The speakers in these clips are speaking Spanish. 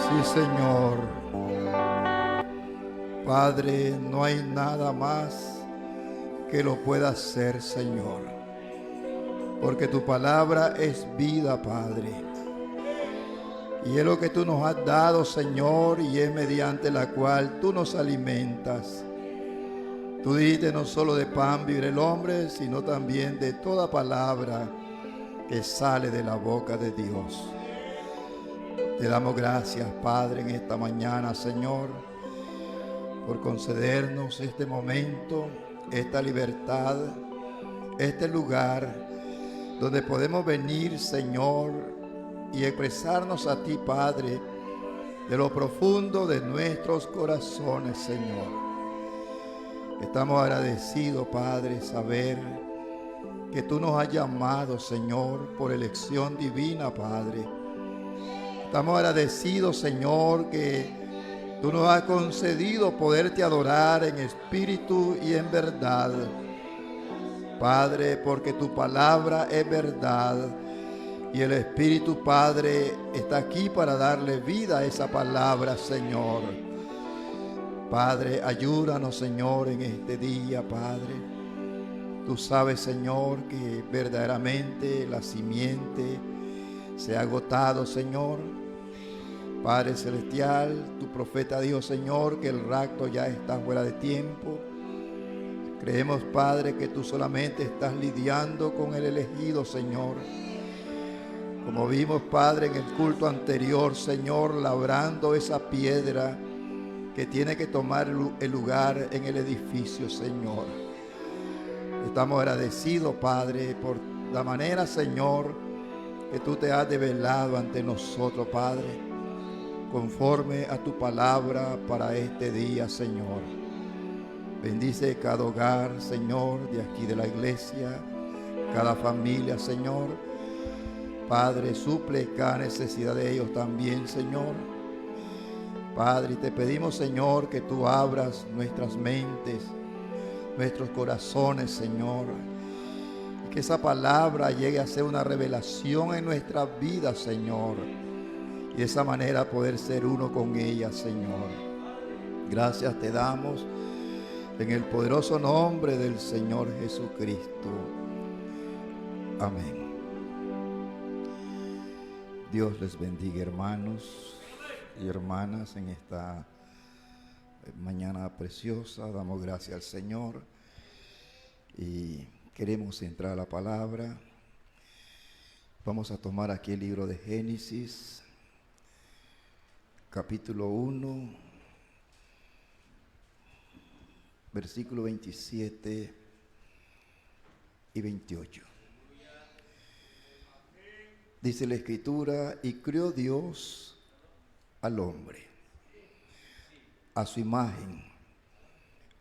Sí, Señor. Padre, no hay nada más que lo pueda hacer, Señor. Porque tu palabra es vida, Padre. Y es lo que tú nos has dado, Señor, y es mediante la cual tú nos alimentas. Tú dijiste no solo de pan vivirá el hombre, sino también de toda palabra que sale de la boca de Dios. Te damos gracias, Padre, en esta mañana, Señor, por concedernos este momento, esta libertad, este lugar donde podemos venir, Señor, y expresarnos a ti, Padre, de lo profundo de nuestros corazones, Señor. Estamos agradecidos, Padre, saber que tú nos has llamado, Señor, por elección divina, Padre. Estamos agradecidos, Señor, que tú nos has concedido poderte adorar en espíritu y en verdad. Padre, porque tu palabra es verdad y el Espíritu, Padre, está aquí para darle vida a esa palabra, Señor. Padre, ayúdanos, Señor, en este día, Padre. Tú sabes, Señor, que verdaderamente la simiente se ha agotado, Señor. Padre celestial, tu profeta dijo, Señor, que el rapto ya está fuera de tiempo. Creemos, Padre, que tú solamente estás lidiando con el elegido, Señor. Como vimos, Padre, en el culto anterior, Señor, labrando esa piedra que tiene que tomar el lugar en el edificio, Señor. Estamos agradecidos, Padre, por la manera, Señor, que tú te has develado ante nosotros, Padre, conforme a tu palabra para este día, Señor. Bendice cada hogar, Señor, de aquí de la iglesia, cada familia, Señor. Padre, suple cada necesidad de ellos también, Señor. Padre, te pedimos, Señor, que tú abras nuestras mentes, nuestros corazones, Señor. Y que esa palabra llegue a ser una revelación en nuestras vidas, Señor. Y de esa manera poder ser uno con ella, Señor. Gracias te damos en el poderoso nombre del Señor Jesucristo. Amén. Dios les bendiga, hermanos y hermanas, en esta mañana preciosa. Damos gracias al Señor y queremos entrar a la palabra. Vamos a tomar aquí el libro de Génesis, capítulo 1, versículo 27 y 28. Dice la Escritura, y crió Dios al hombre a su imagen.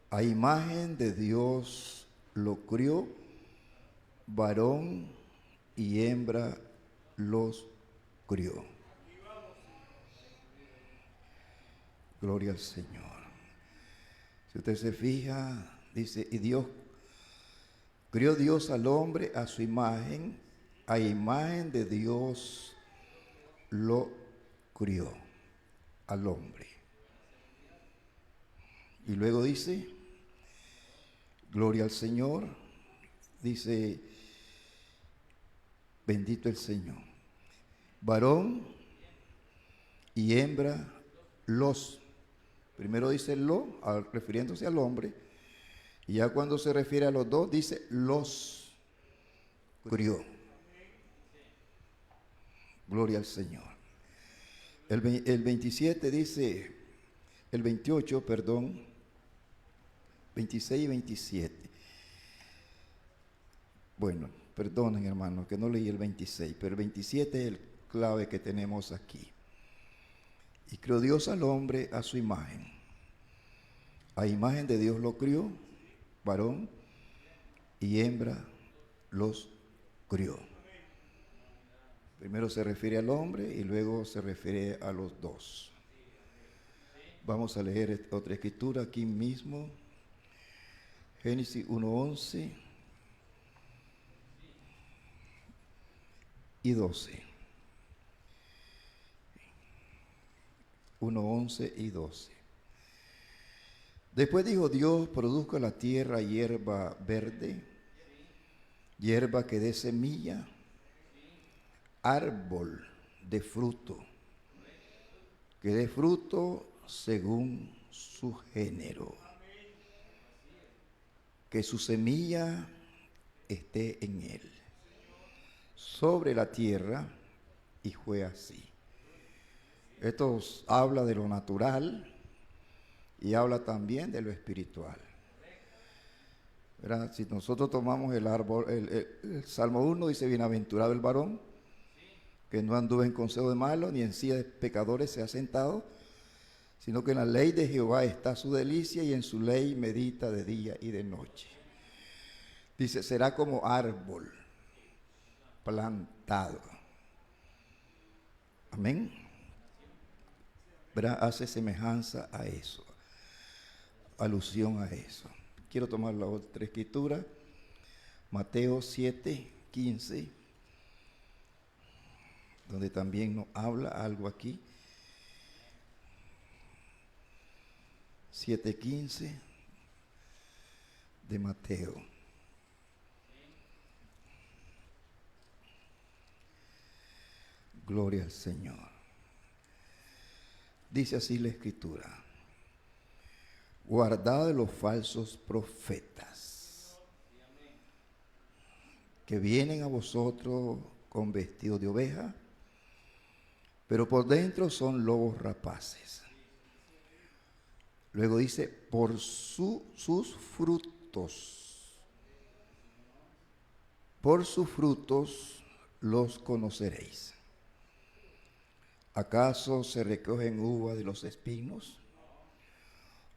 A imagen de Dios lo crió, varón y hembra los crió. Gloria al Señor. Si usted se fija, dice, y Dios crió Dios al hombre a su imagen. A imagen de Dios lo crió al hombre. Y luego dice, gloria al Señor, dice, bendito el Señor. Varón y hembra los. Primero dice lo, refiriéndose al hombre, y ya cuando se refiere a los dos, dice los crió. Gloria al Señor. El 27 dice, el 28, perdón, 26 y 27. Bueno, perdonen, hermanos, que no leí el 26, pero el 27 es el clave que tenemos aquí. Y crió Dios al hombre a su imagen. A imagen de Dios lo crió, varón y hembra los crió. Primero se refiere al hombre y luego se refiere a los dos. Vamos a leer otra escritura aquí mismo. Génesis 1:11 y 12. 1, 11 y 12. Después dijo Dios: produzca la tierra hierba verde, hierba que dé semilla, árbol de fruto, que dé fruto según su género, que su semilla esté en él, sobre la tierra, y fue así. Esto habla de lo natural y habla también de lo espiritual. ¿Verdad? Si nosotros tomamos el árbol, el Salmo 1 dice: bienaventurado el varón que no anduvo en consejo de malos, ni en silla de pecadores se ha sentado, sino que en la ley de Jehová está su delicia, y en su ley medita de día y de noche. Dice: será como árbol plantado. Amén. ¿Verdad? Hace semejanza a eso, alusión a eso. Quiero tomar la otra escritura, Mateo 7, 15, donde también nos habla algo aquí. 7:15 de Mateo. Gloria al Señor. Dice así la escritura: guardad de los falsos profetas, que vienen a vosotros con vestido de oveja, pero por dentro son lobos rapaces. Luego dice: por sus frutos, por sus frutos los conoceréis. ¿Acaso se recogen uvas de los espinos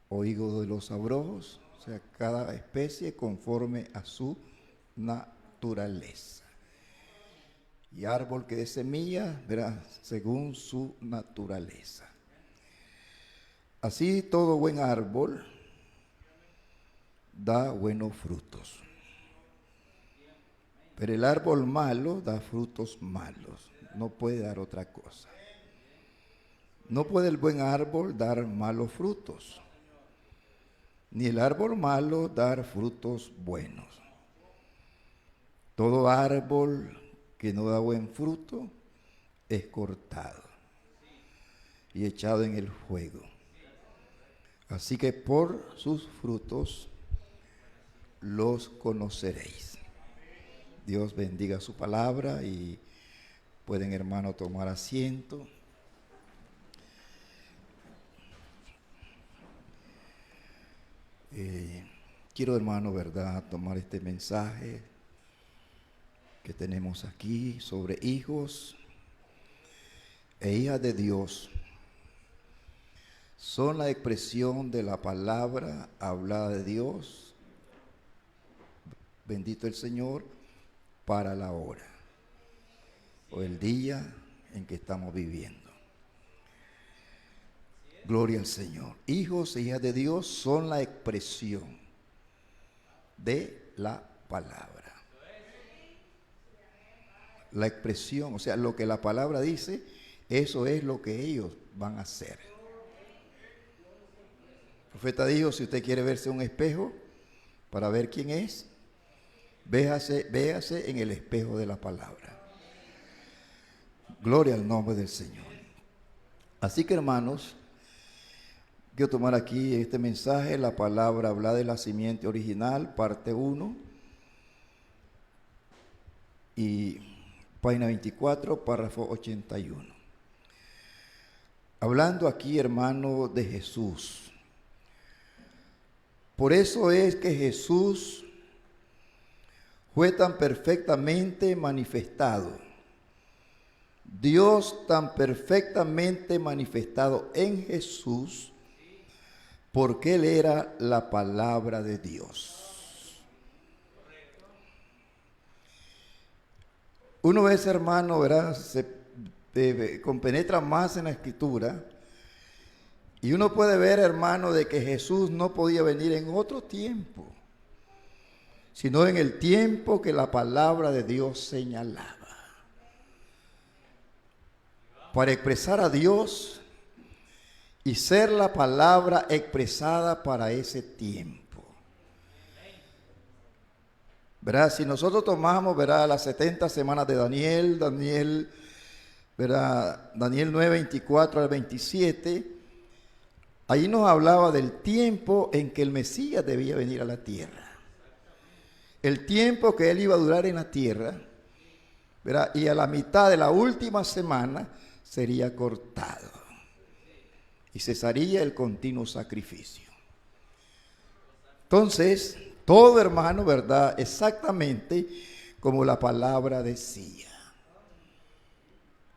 o higos de los abrojos? O sea, cada especie conforme a su naturaleza. Y árbol que dé semilla, verá, según su naturaleza. Así todo buen árbol da buenos frutos, pero el árbol malo da frutos malos. No puede dar otra cosa. No puede el buen árbol dar malos frutos, ni el árbol malo dar frutos buenos. Todo árbol que no da buen fruto es cortado y echado en el fuego. Así que por sus frutos los conoceréis. Dios bendiga su palabra, y pueden, hermano, tomar asiento. Quiero, hermano, verdad, tomar este mensaje que tenemos aquí sobre hijos e hijas de Dios. Son la expresión de la palabra hablada de Dios, bendito el Señor, para la hora o el día en que estamos viviendo. Gloria al Señor. Hijos e hijas de Dios son la expresión de la palabra. La expresión, o sea, lo que la palabra dice, eso es lo que ellos van a hacer. El profeta dijo: si usted quiere verse en un espejo para ver quién es, véase en el espejo de la palabra. Gloria al nombre del Señor. Así que, hermanos, quiero tomar aquí este mensaje, la palabra hablada de la simiente original, parte 1, y página 24, párrafo 81. Hablando aquí, hermano, de Jesús. Por eso es que Jesús fue tan perfectamente manifestado. Dios tan perfectamente manifestado en Jesús, porque Él era la palabra de Dios. Uno vez, hermano, ¿verdad?, se compenetra más en la Escritura, y uno puede ver, hermano, de que Jesús no podía venir en otro tiempo, sino en el tiempo que la palabra de Dios señalaba. Para expresar a Dios y ser la palabra expresada para ese tiempo. ¿Verdad? Si nosotros tomamos, ¿verdad?, las 70 semanas de Daniel, ¿verdad?, Daniel 9, 24 al 27, ahí nos hablaba del tiempo en que el Mesías debía venir a la tierra. El tiempo que él iba a durar en la tierra, ¿verdad?, y a la mitad de la última semana sería cortado y cesaría el continuo sacrificio. Entonces, todo, hermano, ¿verdad?, exactamente como la palabra decía.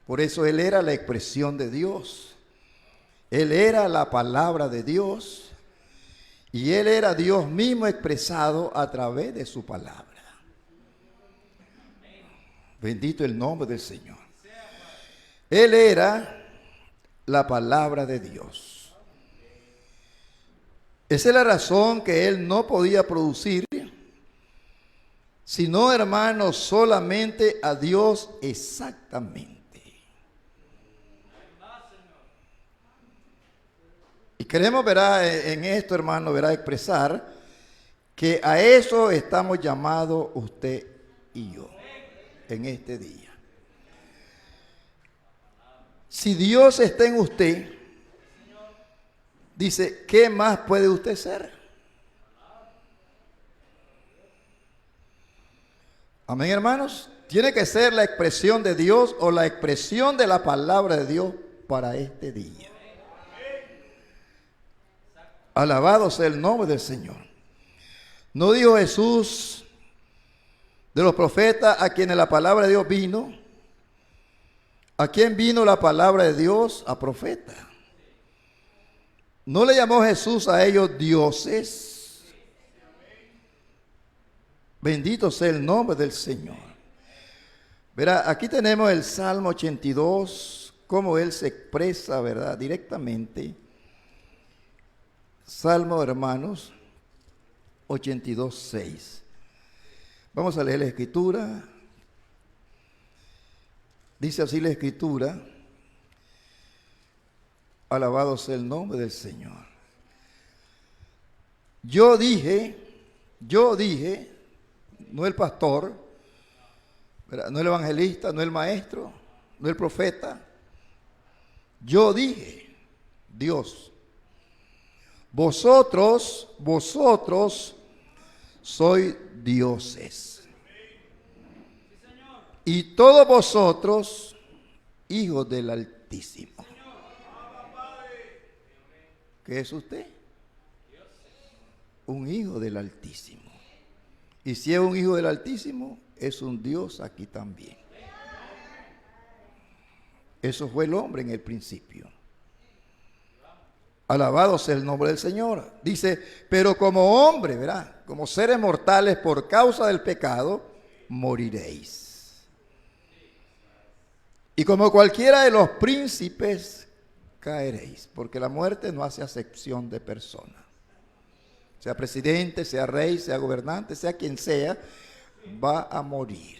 Por eso él era la expresión de Dios. Él era la palabra de Dios. Y él era Dios mismo expresado a través de su palabra. Bendito el nombre del Señor. Él era la palabra de Dios. Esa es la razón que él no podía producir, sino, hermanos, solamente a Dios exactamente. Y queremos, ¿verdad?, en esto, hermano, ¿verdad?, expresar que a eso estamos llamados usted y yo en este día. Si Dios está en usted, dice, ¿qué más puede usted ser? Amén, hermanos. Tiene que ser la expresión de Dios o la expresión de la palabra de Dios para este día. Alabado sea el nombre del Señor. ¿No dijo Jesús de los profetas a quienes la palabra de Dios vino? ¿A quién vino la palabra de Dios? A profeta. ¿No le llamó Jesús a ellos dioses? Bendito sea el nombre del Señor. Verá, aquí tenemos el Salmo 82, cómo él se expresa, ¿verdad?, directamente. Salmo, hermanos, 82, 6. Vamos a leer la escritura. Dice así la escritura. Alabado sea el nombre del Señor. Yo dije, no el pastor, ¿verdad?, no el evangelista, no el maestro, no el profeta. Yo dije, Dios. Vosotros sois dioses. Y todos vosotros, hijos del Altísimo. ¿Qué es usted? Un hijo del Altísimo. Y si es un hijo del Altísimo, es un Dios aquí también. Eso fue el hombre en el principio. Alabado sea el nombre del Señor. Dice, pero como hombre, ¿verdad?, como seres mortales por causa del pecado, moriréis. Y como cualquiera de los príncipes, caeréis. Porque la muerte no hace acepción de persona. Sea presidente, sea rey, sea gobernante, sea quien sea, va a morir.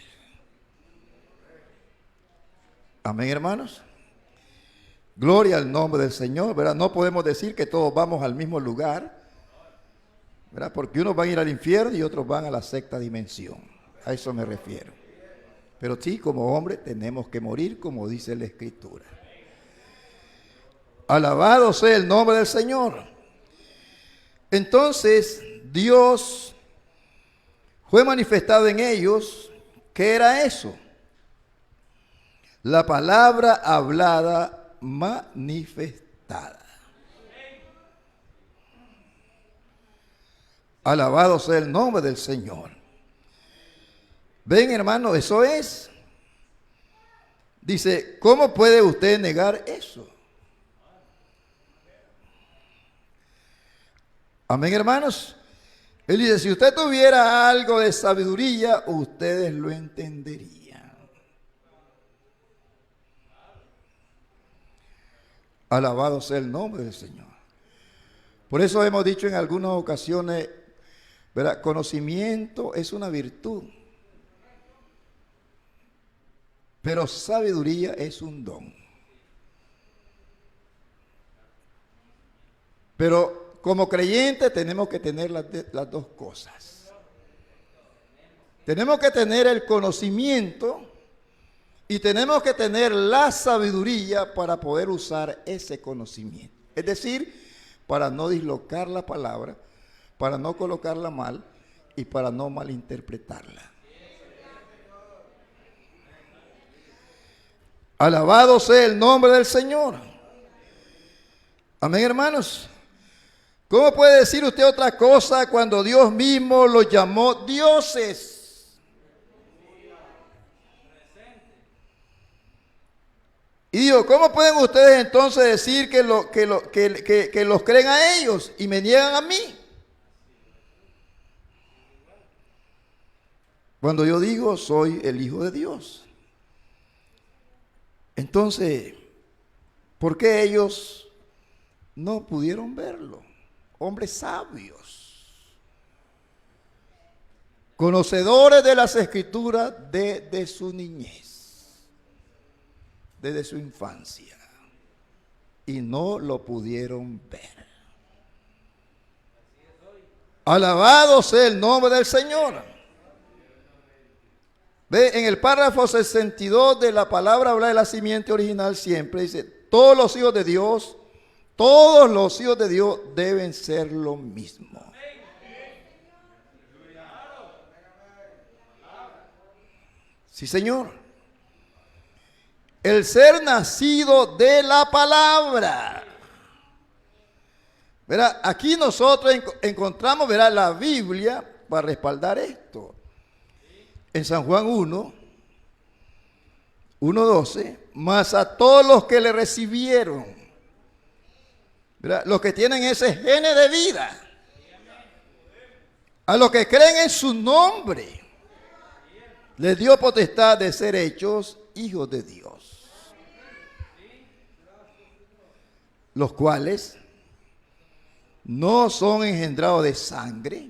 Amén, hermanos. Gloria al nombre del Señor, ¿verdad? No podemos decir que todos vamos al mismo lugar, ¿verdad?, porque unos van a ir al infierno y otros van a la sexta dimensión. A eso me refiero. Pero sí, como hombre tenemos que morir, como dice la Escritura. Alabado sea el nombre del Señor. Entonces, Dios fue manifestado en ellos. ¿Qué era eso? La palabra hablada manifestada. Alabado sea el nombre del Señor. Ven, hermano, eso es. Dice, ¿cómo puede usted negar eso? Amén, hermanos. Él dice, si usted tuviera algo de sabiduría, ustedes lo entenderían. Alabado sea el nombre del Señor. Por eso hemos dicho en algunas ocasiones, ¿verdad?, conocimiento es una virtud, pero sabiduría es un don. Pero como creyentes tenemos que tener las dos cosas. Tenemos que tener el conocimiento y tenemos que tener la sabiduría para poder usar ese conocimiento. Es decir, para no dislocar la palabra, para no colocarla mal y para no malinterpretarla. Alabado sea el nombre del Señor. Amén, hermanos. ¿Cómo puede decir usted otra cosa cuando Dios mismo los llamó dioses? Y digo, ¿cómo pueden ustedes entonces decir que los creen a ellos y me niegan a mí? Cuando yo digo soy el Hijo de Dios. Entonces, ¿por qué ellos no pudieron verlo? Hombres sabios, conocedores de las Escrituras desde su niñez, desde su infancia, y no lo pudieron ver. Alabado sea el nombre del Señor. Ve, en el párrafo 62 de la palabra habla de la simiente original siempre, dice, todos los hijos de Dios deben ser lo mismo. Sí, Señor. El ser nacido de la palabra. Verá, aquí nosotros encontramos, verá, la Biblia para respaldar esto. En San Juan 1:12, mas a todos los que le recibieron, ¿verdad? Los que tienen ese gene de vida, a los que creen en su nombre, les dio potestad de ser hechos hijos de Dios, los cuales no son engendrados de sangre,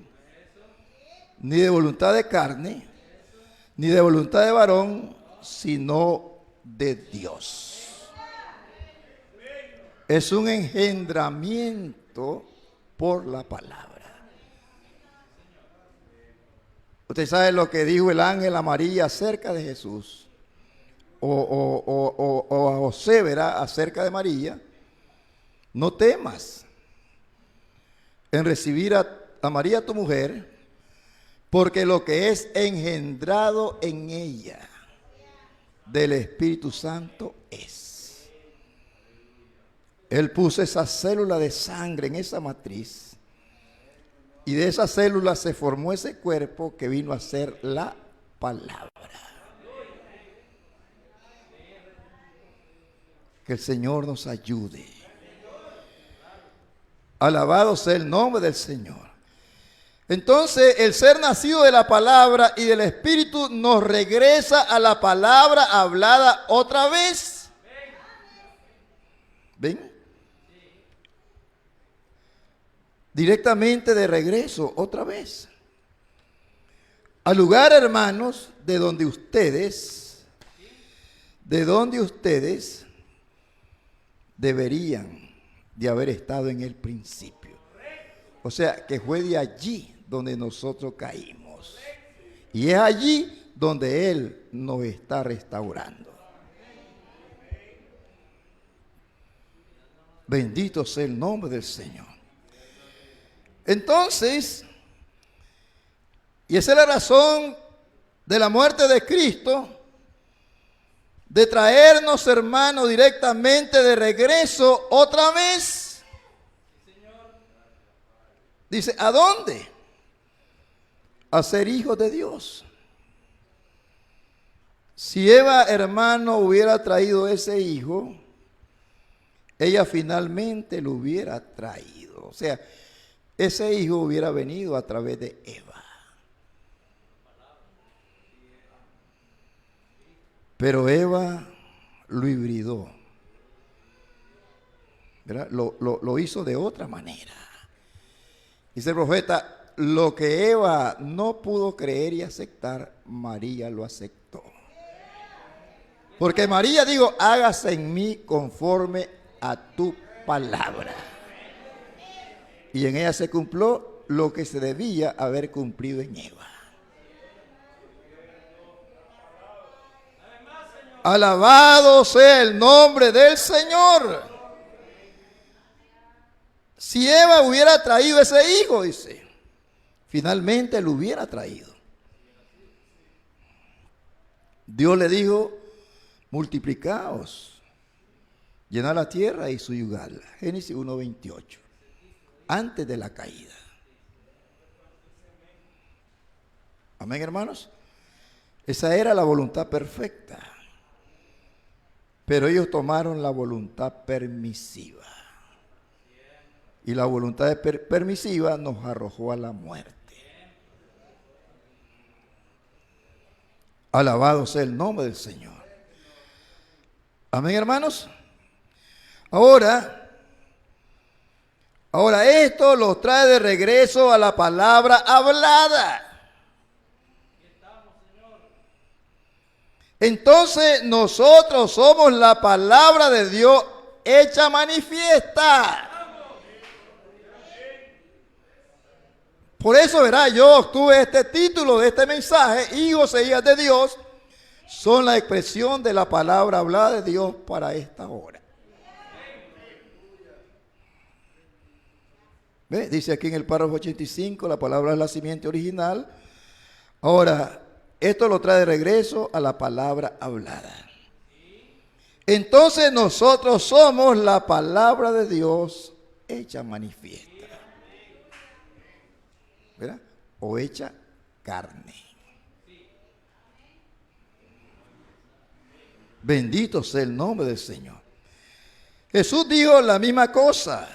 ni de voluntad de carne, ni de voluntad de varón, sino de Dios. Es un engendramiento por la palabra. Usted sabe lo que dijo el ángel a María acerca de Jesús, o a José, verá, acerca de María. No temas en recibir a María tu mujer, porque lo que es engendrado en ella del Espíritu Santo es. Él puso esa célula de sangre en esa matriz y de esa célula se formó ese cuerpo que vino a ser la palabra. Que el Señor nos ayude. Alabado sea el nombre del Señor. Entonces, el ser nacido de la palabra y del Espíritu nos regresa a la palabra hablada otra vez. ¿Ven? Directamente de regreso otra vez. Al lugar, hermanos, de donde ustedes deberían de haber estado en el principio. O sea, que fue de allí donde nosotros caímos. Y es allí donde Él nos está restaurando. Bendito sea el nombre del Señor. Entonces, y esa es la razón de la muerte de Cristo, de traernos, hermanos, directamente de regreso otra vez. Dice, ¿a dónde? A ser hijos de Dios. Si Eva, hermano, hubiera traído ese hijo, ella finalmente lo hubiera traído. O sea, ese hijo hubiera venido a través de Eva. Pero Eva lo hibridó. ¿Verdad? Lo hizo de otra manera. Dice el profeta, lo que Eva no pudo creer y aceptar, María lo aceptó. Porque María dijo, hágase en mí conforme a tu palabra. y en ella se cumplió lo que se debía haber cumplido en Eva. Alabado sea el nombre del Señor. Si Eva hubiera traído ese hijo, dice, finalmente lo hubiera traído. Dios le dijo, multiplicaos, llenad la tierra y suyugadla. Génesis 1:28, antes de la caída. Amén, hermanos. Esa era la voluntad perfecta. Pero ellos tomaron la voluntad permisiva. Y la voluntad permisiva nos arrojó a la muerte. Alabado sea el nombre del Señor. Amén, hermanos. Ahora esto los trae de regreso a la palabra hablada. Entonces nosotros somos la palabra de Dios hecha manifiesta. Por eso, verá, yo obtuve este título de este mensaje: hijos e hijas de Dios son la expresión de la palabra hablada de Dios para esta hora. ¿Ve? Dice aquí en el párrafo 85, la palabra es la simiente original. Ahora, esto lo trae de regreso a la palabra hablada. Entonces nosotros somos la palabra de Dios hecha manifiesta. ¿Verdad? O hecha carne. Bendito sea el nombre del Señor. Jesús dijo la misma cosa.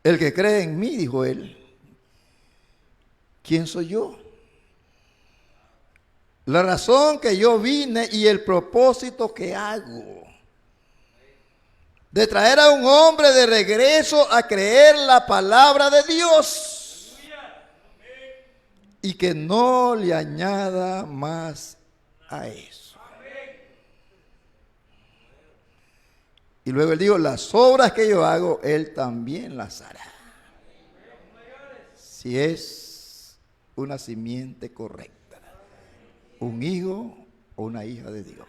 El que cree en mí, dijo él, ¿quién soy yo? La razón que yo vine y el propósito que hago de traer a un hombre de regreso a creer la palabra de Dios y que no le añada más a eso. Y luego él dijo, las obras que yo hago, él también las hará. Si es una simiente correcta. Un hijo o una hija de Dios.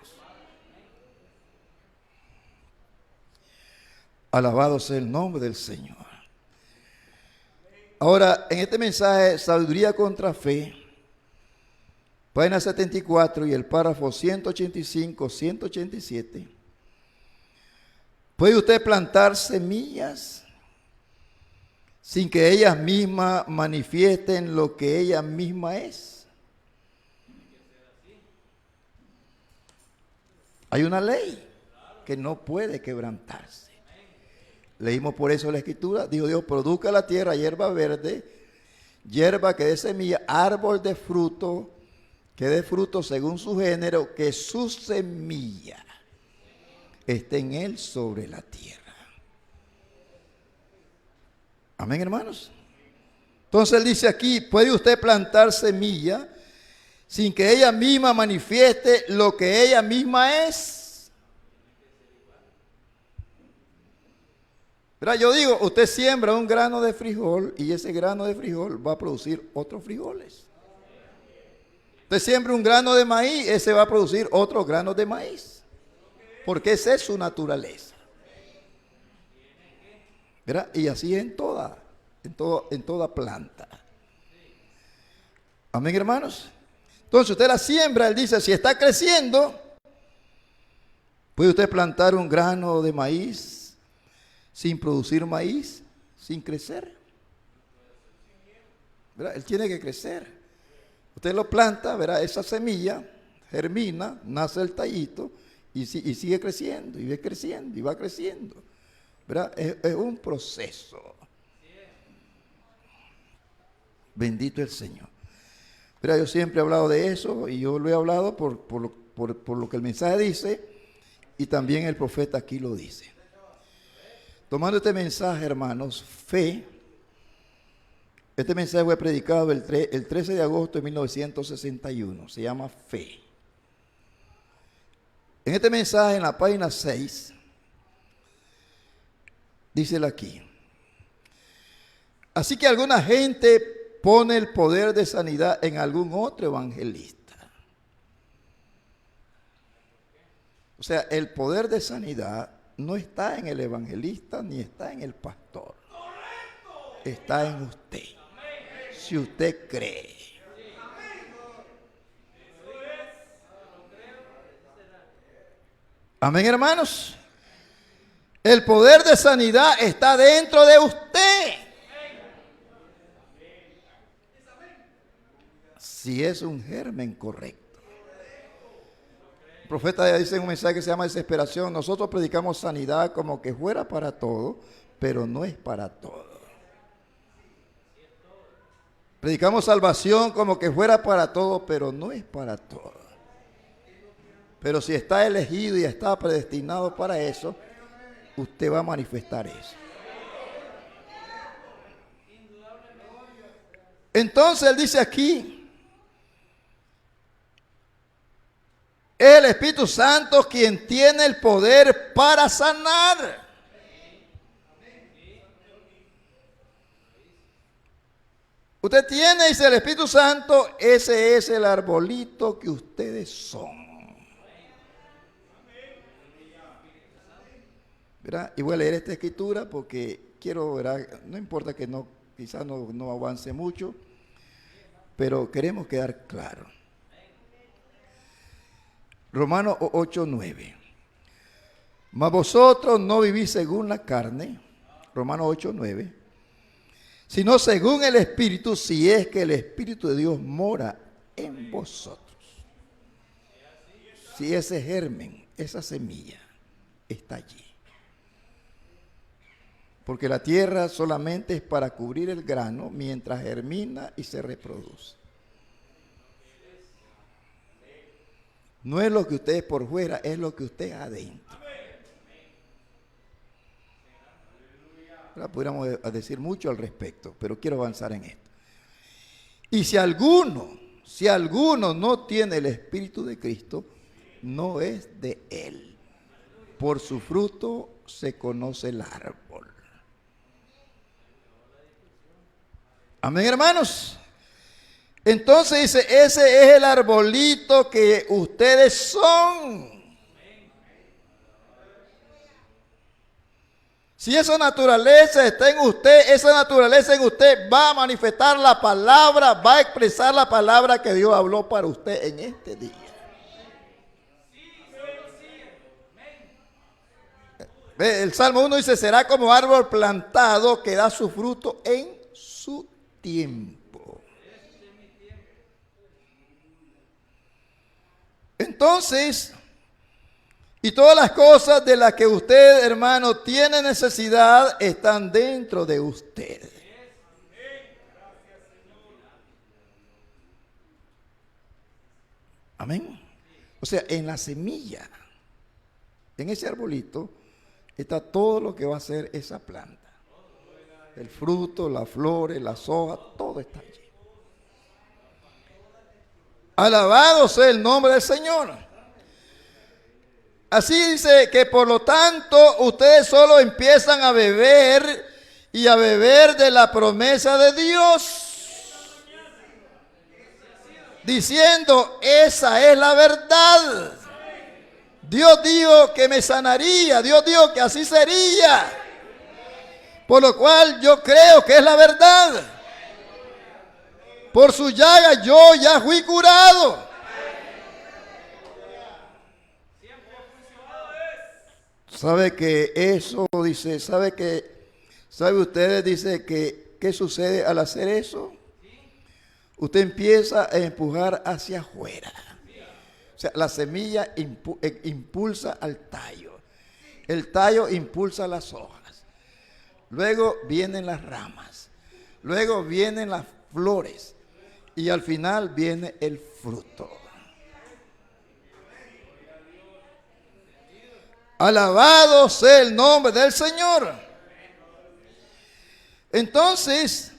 Alabado sea el nombre del Señor. Ahora, en este mensaje, Sabiduría contra Fe, página 74 y el párrafo 185, 187, ¿puede usted plantar semillas sin que ellas mismas manifiesten lo que ella misma es? Hay una ley que no puede quebrantarse. Leímos por eso la Escritura. Dijo Dios, produzca la tierra hierba verde, hierba que dé semilla, árbol de fruto, que dé fruto según su género, que su semilla esté en él sobre la tierra. Amén, hermanos. Entonces él dice aquí, ¿puede usted plantar semilla sin que ella misma manifieste lo que ella misma es? Pero yo digo, usted siembra un grano de frijol y ese grano de frijol va a producir otros frijoles. Usted siembra un grano de maíz, ese va a producir otros granos de maíz. Porque esa es su naturaleza. ¿Verdad? Y así es en toda planta. Amén, hermanos. Entonces usted la siembra, él dice, si está creciendo, ¿puede usted plantar un grano de maíz sin producir maíz, sin crecer? ¿Verdad? Él tiene que crecer. Usted lo planta, verá, esa semilla germina, nace el tallito y sigue creciendo, y va creciendo, y va creciendo. ¿Verdad? Es un proceso. Bendito el Señor. Mira, yo siempre he hablado de eso y yo lo he hablado por lo que el mensaje dice y también el profeta aquí lo dice. Tomando este mensaje, hermanos, fe, este mensaje fue predicado el 13 de agosto de 1961, se llama Fe. En este mensaje, en la página 6, dice aquí, Así que alguna gente pone el poder de sanidad en algún otro evangelista. O sea, el poder de sanidad no está en el evangelista ni está en el pastor. Está en usted. Si usted cree. Amén, hermanos. El poder de sanidad está dentro de usted. Si es un germen correcto. El profeta dice en un mensaje que se llama desesperación. Nosotros predicamos sanidad como que fuera para todo, pero no es para todo. Predicamos salvación como que fuera para todo, pero no es para todo. Pero si está elegido y está predestinado para eso, usted va a manifestar eso. Entonces él dice aquí, el Espíritu Santo quien tiene el poder para sanar. Usted tiene, dice el Espíritu Santo, ese es el arbolito que ustedes son. ¿Verdad? Y voy a leer esta escritura porque quiero, ¿verdad? No importa que no, quizás no avance mucho, pero queremos quedar claros. Romanos 8:9. Mas vosotros no vivís según la carne, Romanos 8:9, sino según el Espíritu, si es que el Espíritu de Dios mora en vosotros. Si ese germen, esa semilla, está allí. Porque la tierra solamente es para cubrir el grano mientras germina y se reproduce. No es lo que usted es por fuera, es lo que usted es adentro. Ahora podríamos decir mucho al respecto, pero quiero avanzar en esto. Y si alguno no tiene el Espíritu de Cristo, no es de él. Por su fruto se conoce el árbol. Amén, hermanos. Entonces dice, ese es el arbolito que ustedes son. Si esa naturaleza está en usted, esa naturaleza en usted va a manifestar la palabra, va a expresar la palabra que Dios habló para usted en este día. El Salmo 1 dice, será como árbol plantado que da su fruto en su tiempo. Entonces, y todas las cosas de las que usted, hermano, tiene necesidad, están dentro de usted. Amén. O sea, en la semilla, en ese arbolito, está todo lo que va a hacer esa planta. El fruto, las flores, las hojas, todo está allí. Alabado sea el nombre del Señor. Así dice que por lo tanto ustedes solo empiezan a beber y a beber de la promesa de Dios, diciendo, esa es la verdad. Dios dijo que me sanaría, Dios dijo que así sería, por lo cual yo creo que es la verdad. Por su llaga yo ya fui curado. ¿Sabe que eso dice? ¿Sabe ustedes, dice que qué sucede al hacer eso? Usted empieza a empujar hacia afuera. O sea, la semilla impulsa al tallo. El tallo impulsa las hojas. Luego vienen las ramas. Luego vienen las flores. Y al final viene el fruto. Alabado sea el nombre del Señor. Entonces,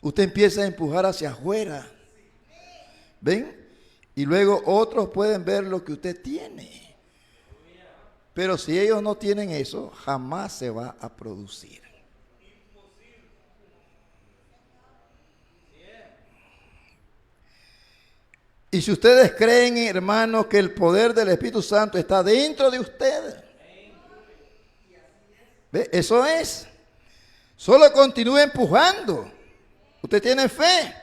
usted empieza a empujar hacia afuera. ¿Ven? Y luego otros pueden ver lo que usted tiene. Pero si ellos no tienen eso, jamás se va a producir. Y si ustedes creen, hermanos, que el poder del Espíritu Santo está dentro de ustedes, ¿ve? Eso es. Solo continúe empujando. Usted tiene fe.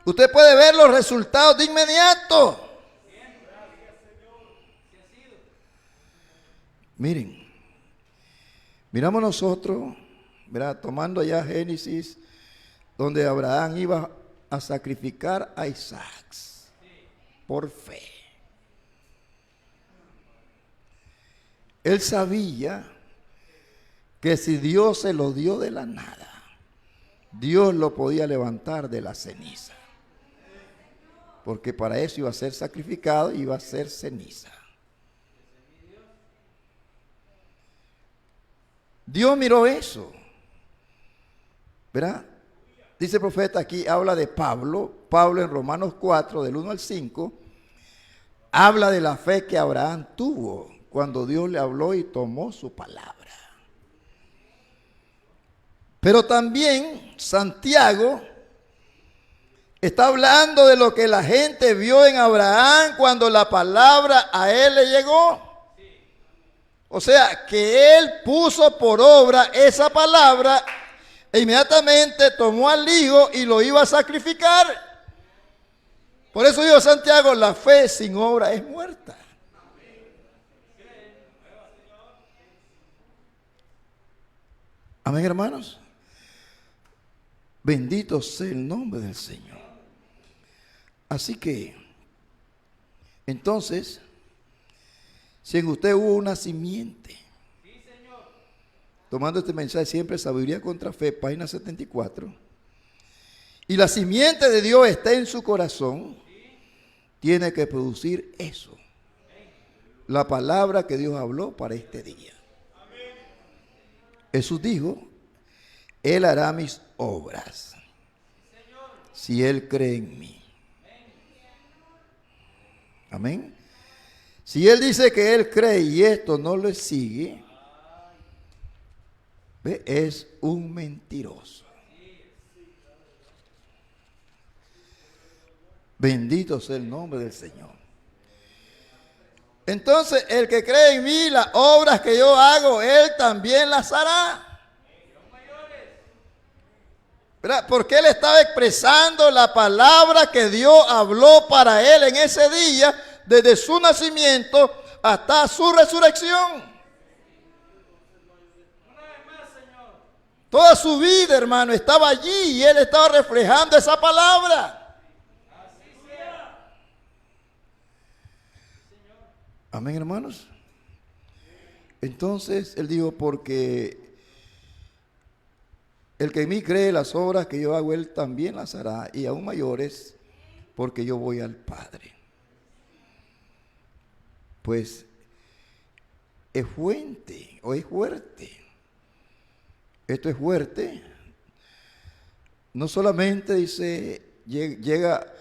Usted puede ver los resultados de inmediato. Miren, miramos nosotros, ¿verdad? Tomando ya Génesis, donde Abraham iba a sacrificar a Isaac por fe. Él sabía que si Dios se lo dio de la nada, Dios lo podía levantar de la ceniza. Porque para eso iba a ser sacrificado y iba a ser ceniza. Dios miró eso, ¿verdad? Dice el profeta aquí, habla de Pablo en Romanos 4, del 1 al 5, habla de la fe que Abraham tuvo cuando Dios le habló y tomó su palabra. Pero también Santiago está hablando de lo que la gente vio en Abraham cuando la palabra a él le llegó. O sea, que él puso por obra esa palabra e inmediatamente tomó al hijo y lo iba a sacrificar. Por eso dijo Santiago, la fe sin obra es muerta. Amén, hermanos. Bendito sea el nombre del Señor. Así que, entonces, si en usted hubo una simiente, tomando este mensaje siempre, Sabiduría contra Fe, página 74, y la simiente de Dios está en su corazón, tiene que producir eso, la palabra que Dios habló para este día. Jesús dijo, Él hará mis obras, si Él cree en mí. Amén. Si Él dice que Él cree y esto no le sigue, ¿ve? Es un mentiroso. Bendito sea el nombre del Señor. Entonces, el que cree en mí, las obras que yo hago, Él también las hará. ¿Verdad? Porque Él estaba expresando la palabra que Dios habló para Él en ese día, desde su nacimiento hasta su resurrección. Toda su vida, hermano, estaba allí y Él estaba reflejando esa palabra. Amén, hermanos. Entonces Él dijo, porque el que en mí cree, las obras que yo hago, Él también las hará, y aún mayores, porque yo voy al Padre. Pues es fuente o es fuerte. Esto es fuerte. No solamente dice, llega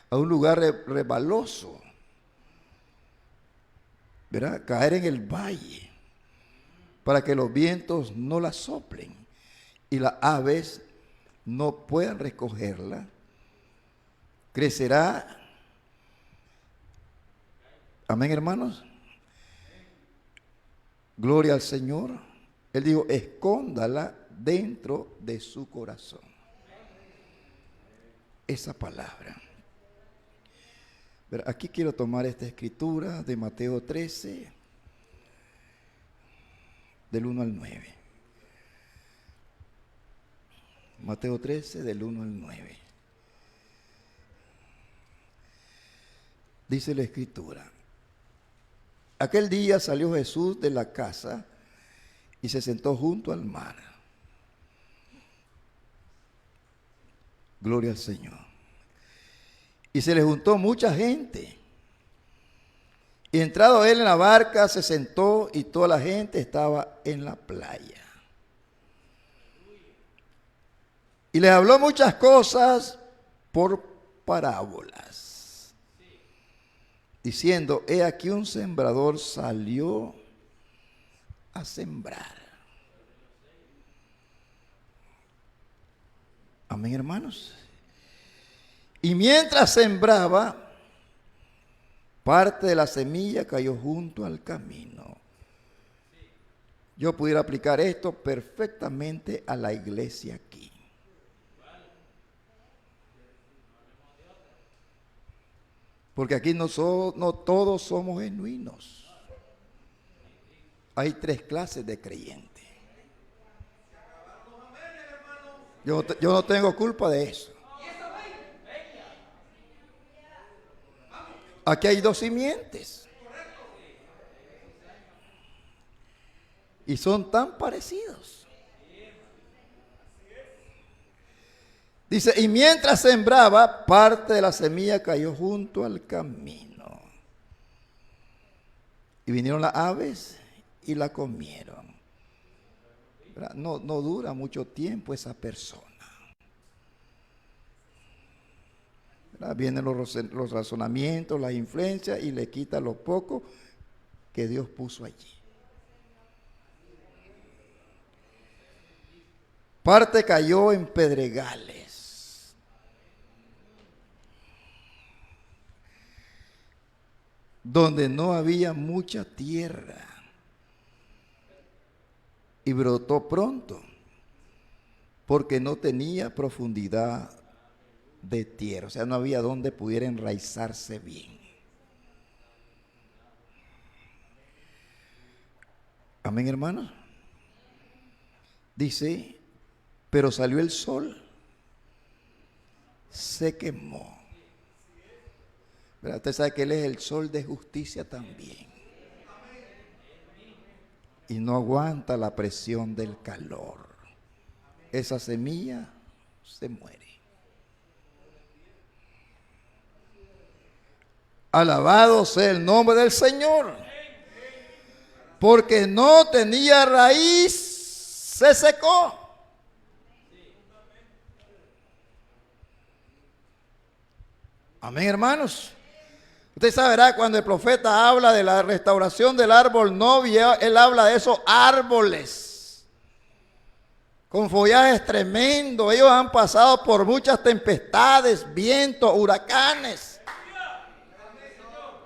a un lugar resbaloso, ¿verdad? Caer en el valle para que los vientos no la soplen y las aves no puedan recogerla. Crecerá. Amén, hermanos. Gloria al Señor. Él dijo, escóndala dentro de su corazón. Esa palabra. Pero aquí quiero tomar esta escritura de Mateo 13, del 1 al 9. Mateo 13, del 1 al 9. Dice la escritura. Aquel día salió Jesús de la casa y se sentó junto al mar. Gloria al Señor. Y se le juntó mucha gente. Y entrado él en la barca, se sentó y toda la gente estaba en la playa. Y les habló muchas cosas por parábolas, diciendo, he aquí un sembrador salió a sembrar. Amén, hermanos. Y mientras sembraba, Parte de la semilla cayó junto al camino. Yo pudiera aplicar esto perfectamente a la iglesia aquí. Porque aquí no todos somos genuinos. Hay 3 clases de creyentes. Yo no tengo culpa de eso. Aquí hay 2 simientes. Y son tan parecidos. Dice, y mientras sembraba, parte de la semilla cayó junto al camino. Y vinieron las aves y la comieron. No dura mucho tiempo esa persona. Vienen los razonamientos, las influencias y le quita lo poco que Dios puso allí. Parte cayó en pedregales. Donde no había mucha tierra. Y brotó pronto, porque no tenía profundidad de tierra. O sea, no había donde pudiera enraizarse bien. Amén, hermanos. Dice, pero salió el sol, se quemó. ¿Verdad? Usted sabe que Él es el sol de justicia también. Y no aguanta la presión del calor. Esa semilla se muere. Alabado sea el nombre del Señor. Porque no tenía raíz, se secó. Amén, hermanos. Usted sabrá cuando el profeta habla de la restauración del árbol novia, él habla de esos árboles con follajes tremendos. Ellos han pasado por muchas tempestades, vientos, huracanes.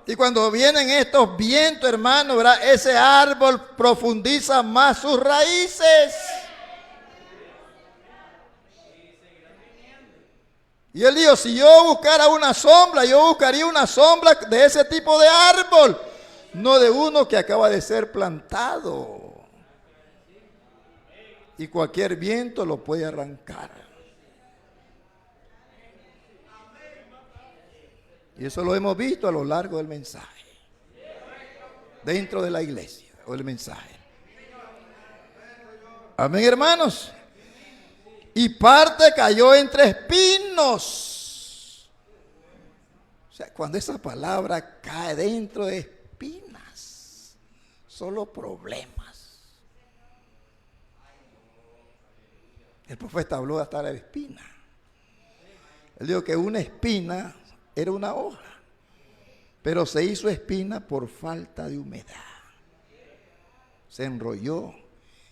Y cuando vienen estos vientos, hermano, ¿verdad? Ese árbol profundiza más sus raíces. Y él dijo, si yo buscara una sombra, yo buscaría una sombra de ese tipo de árbol, no de uno que acaba de ser plantado. Y cualquier viento lo puede arrancar. Y eso lo hemos visto a lo largo del mensaje. Dentro de la iglesia, o el mensaje. Amén, hermanos. Y parte cayó entre espinos. O sea, cuando esa palabra cae dentro de espinas, solo problemas. El profeta habló hasta de la espina. Él dijo que una espina era una hoja, pero se hizo espina por falta de humedad. Se enrolló.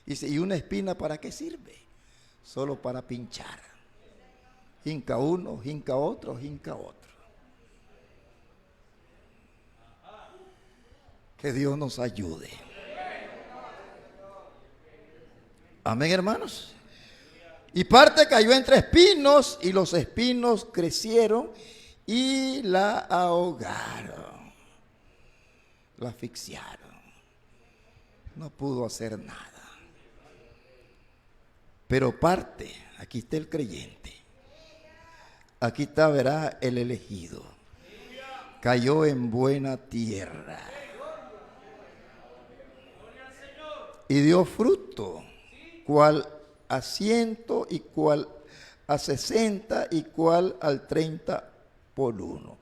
¿Y una espina para qué sirve? Solo para pinchar. Hinca uno, hinca otro, hinca otro. Que Dios nos ayude. Amén, hermanos. Y parte cayó entre espinos, y los espinos crecieron y la ahogaron. La asfixiaron. No pudo hacer nada. Pero parte, aquí está el creyente. Aquí está, verá, el elegido. Cayó en buena tierra. Y dio fruto, cual a 100 y cual a 60 y cual al 30 por 1.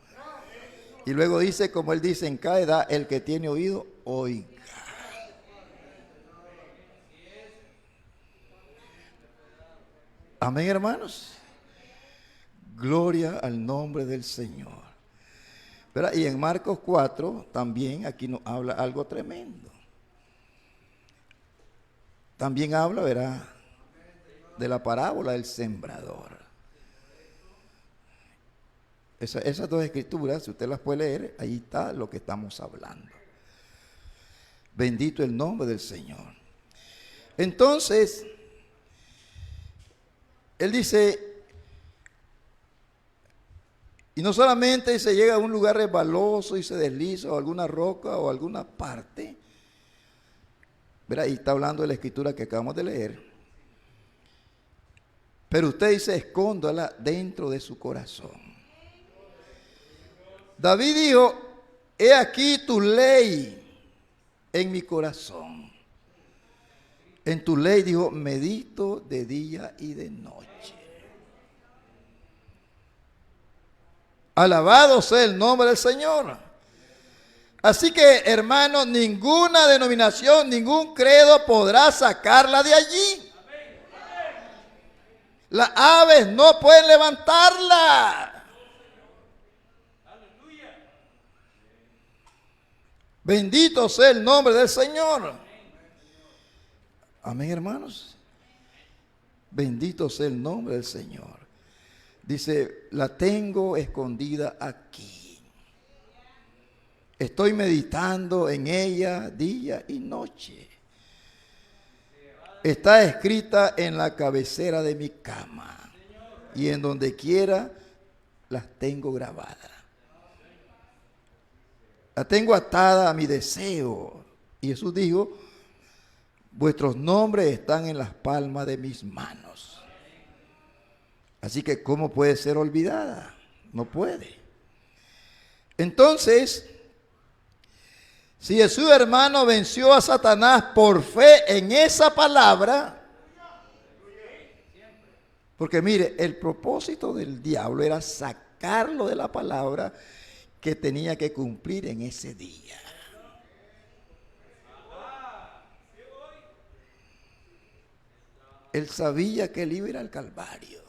Y luego dice, como él dice en cada edad, el que tiene oído, oiga. Amén, hermanos. Gloria al nombre del Señor. ¿Verdad? Y en Marcos 4 también aquí nos habla algo tremendo. También habla, ¿verdad?, de la parábola del sembrador. Esas dos escrituras, si usted las puede leer, ahí está lo que estamos hablando. Bendito el nombre del Señor. Entonces, él dice, y no solamente se llega a un lugar resbaloso y se desliza o alguna roca o alguna parte. Verá, ahí está hablando de la escritura que acabamos de leer. Pero usted dice, escóndala dentro de su corazón. David dijo, he aquí tu ley en mi corazón. En tu ley, dijo, medito de día y de noche. Alabado sea el nombre del Señor. Así que, hermano, ninguna denominación, ningún credo podrá sacarla de allí. Las aves no pueden levantarla. Bendito sea el nombre del Señor. Amén, hermanos. Bendito sea el nombre del Señor. Dice, la tengo escondida aquí. Estoy meditando en ella día y noche. Está escrita en la cabecera de mi cama. Y en donde quiera las tengo grabadas. La tengo atada a mi deseo. Y Jesús dijo, vuestros nombres están en las palmas de mis manos. Así que, ¿cómo puede ser olvidada? No puede. Entonces, si Jesús, hermano, venció a Satanás por fe en esa palabra, porque mire, el propósito del diablo era sacarlo de la palabra que tenía que cumplir en ese día. Él sabía que él iba a ir al Calvario.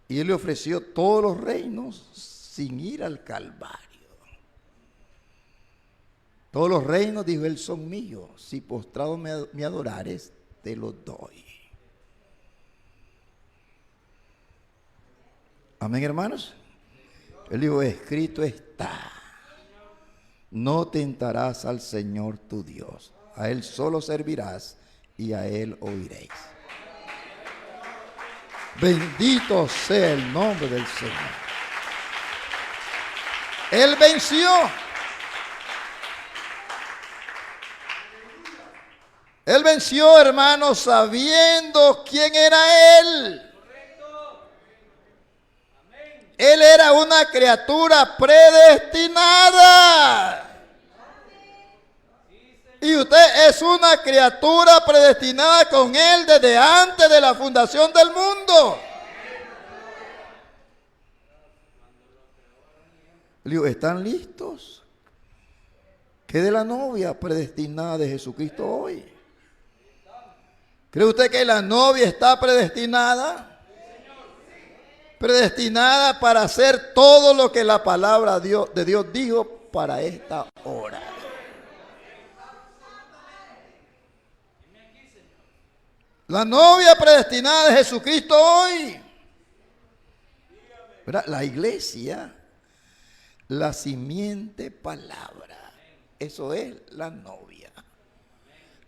Y él le ofreció todos los reinos sin ir al Calvario. Todos los reinos, dijo él, son míos. Si postrado me adorares, te los doy. Amén, hermanos. Él dijo, escrito está. No tentarás al Señor tu Dios. A Él solo servirás y a Él oiréis. Bendito sea el nombre del Señor. Él venció. Él venció, hermanos, sabiendo quién era Él. Él era una criatura predestinada. Y usted es una criatura predestinada con Él desde antes de la fundación del mundo. Le digo, ¿están listos? ¿Qué de la novia predestinada de Jesucristo hoy? ¿Cree usted que la novia está predestinada? Predestinada para hacer todo lo que la palabra de Dios dijo para esta hora. La novia predestinada de Jesucristo hoy. ¿Verdad? La iglesia, la simiente palabra. Eso es la novia.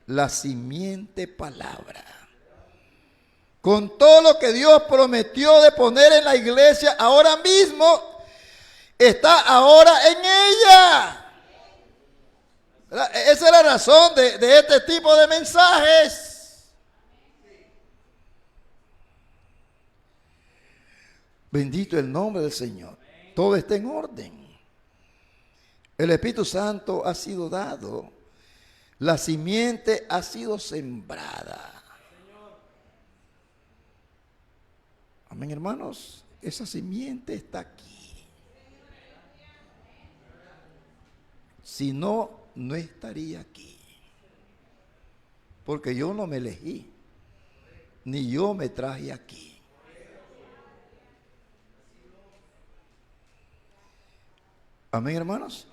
La simiente palabra. Con todo lo que Dios prometió de poner en la iglesia, ahora mismo está ahora en ella. ¿Verdad? Esa es la razón de este tipo de mensajes. Bendito el nombre del Señor. Todo está en orden. El Espíritu Santo ha sido dado. La simiente ha sido sembrada. Amén, hermanos. Esa simiente está aquí. Si no, no estaría aquí. Porque yo no me elegí. Ni yo me traje aquí. Amén, hermanos.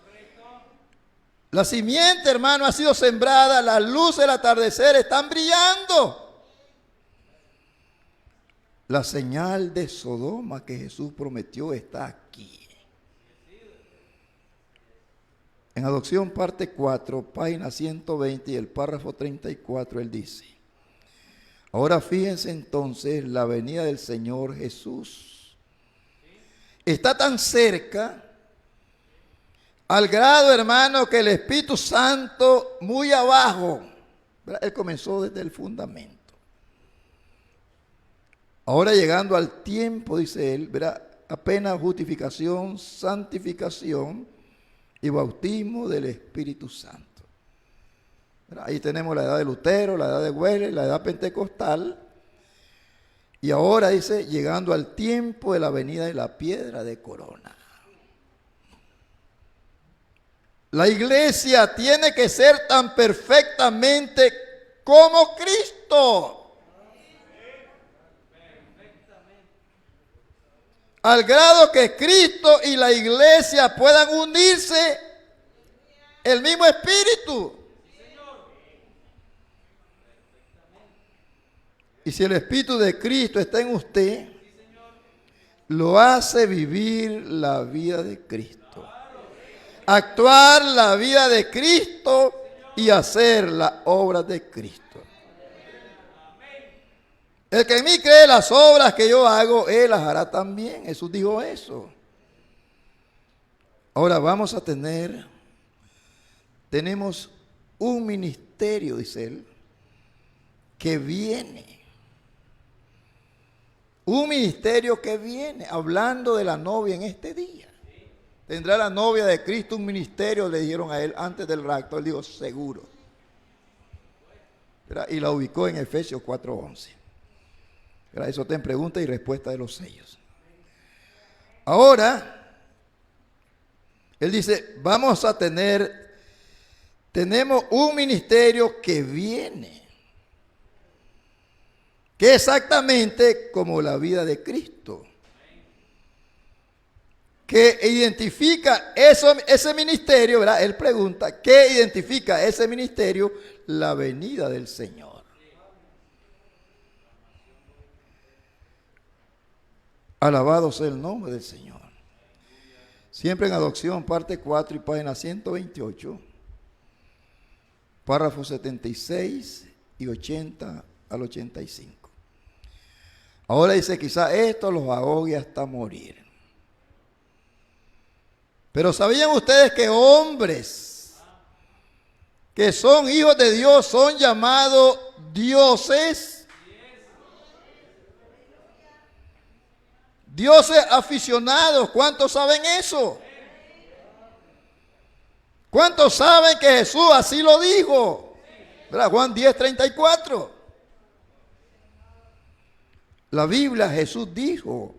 La simiente, hermano, ha sido sembrada. Las luces del atardecer están brillando. La señal de Sodoma que Jesús prometió está aquí. En Adopción parte 4, página 120 y el párrafo 34, él dice: ahora fíjense entonces, la venida del Señor Jesús está tan cerca, al grado, hermano, que el Espíritu Santo muy abajo, ¿verdad? Él comenzó desde el fundamento. Ahora llegando al tiempo, dice él, ¿verdad? Apenas justificación, santificación y bautismo del Espíritu Santo. ¿Verdad? Ahí tenemos la edad de Lutero, la edad de Wesley, la edad pentecostal. Y ahora dice, llegando al tiempo de la venida de la piedra de corona. La iglesia tiene que ser tan perfectamente como Cristo. Al grado que Cristo y la iglesia puedan unirse el mismo espíritu. Y si el Espíritu de Cristo está en usted, lo hace vivir la vida de Cristo, actuar la vida de Cristo y hacer la obra de Cristo. El que en mí cree las obras que yo hago, él las hará también. Jesús dijo eso. Ahora tenemos un ministerio, dice él, que viene. Un ministerio que viene, hablando de la novia en este día. ¿Tendrá la novia de Cristo un ministerio? Le dijeron a él antes del rapto. Él dijo, seguro. Y la ubicó en Efesios 4:11. Eso está en pregunta y respuesta de los sellos. Ahora, él dice, tenemos un ministerio que viene, que es exactamente como la vida de Cristo, que identifica ese ministerio, ¿verdad? Él pregunta, ¿qué identifica ese ministerio? La venida del Señor. Alabado sea el nombre del Señor. Siempre en Adopción, parte 4 y página 128, párrafos 76 y 80 al 85. Ahora dice, quizá esto los ahogue hasta morir. Pero ¿sabían ustedes que hombres que son hijos de Dios son llamados dioses? Dioses aficionados, ¿cuántos saben eso? ¿Cuántos saben que Jesús así lo dijo? ¿Verdad? Juan 10:34. La Biblia, Jesús dijo,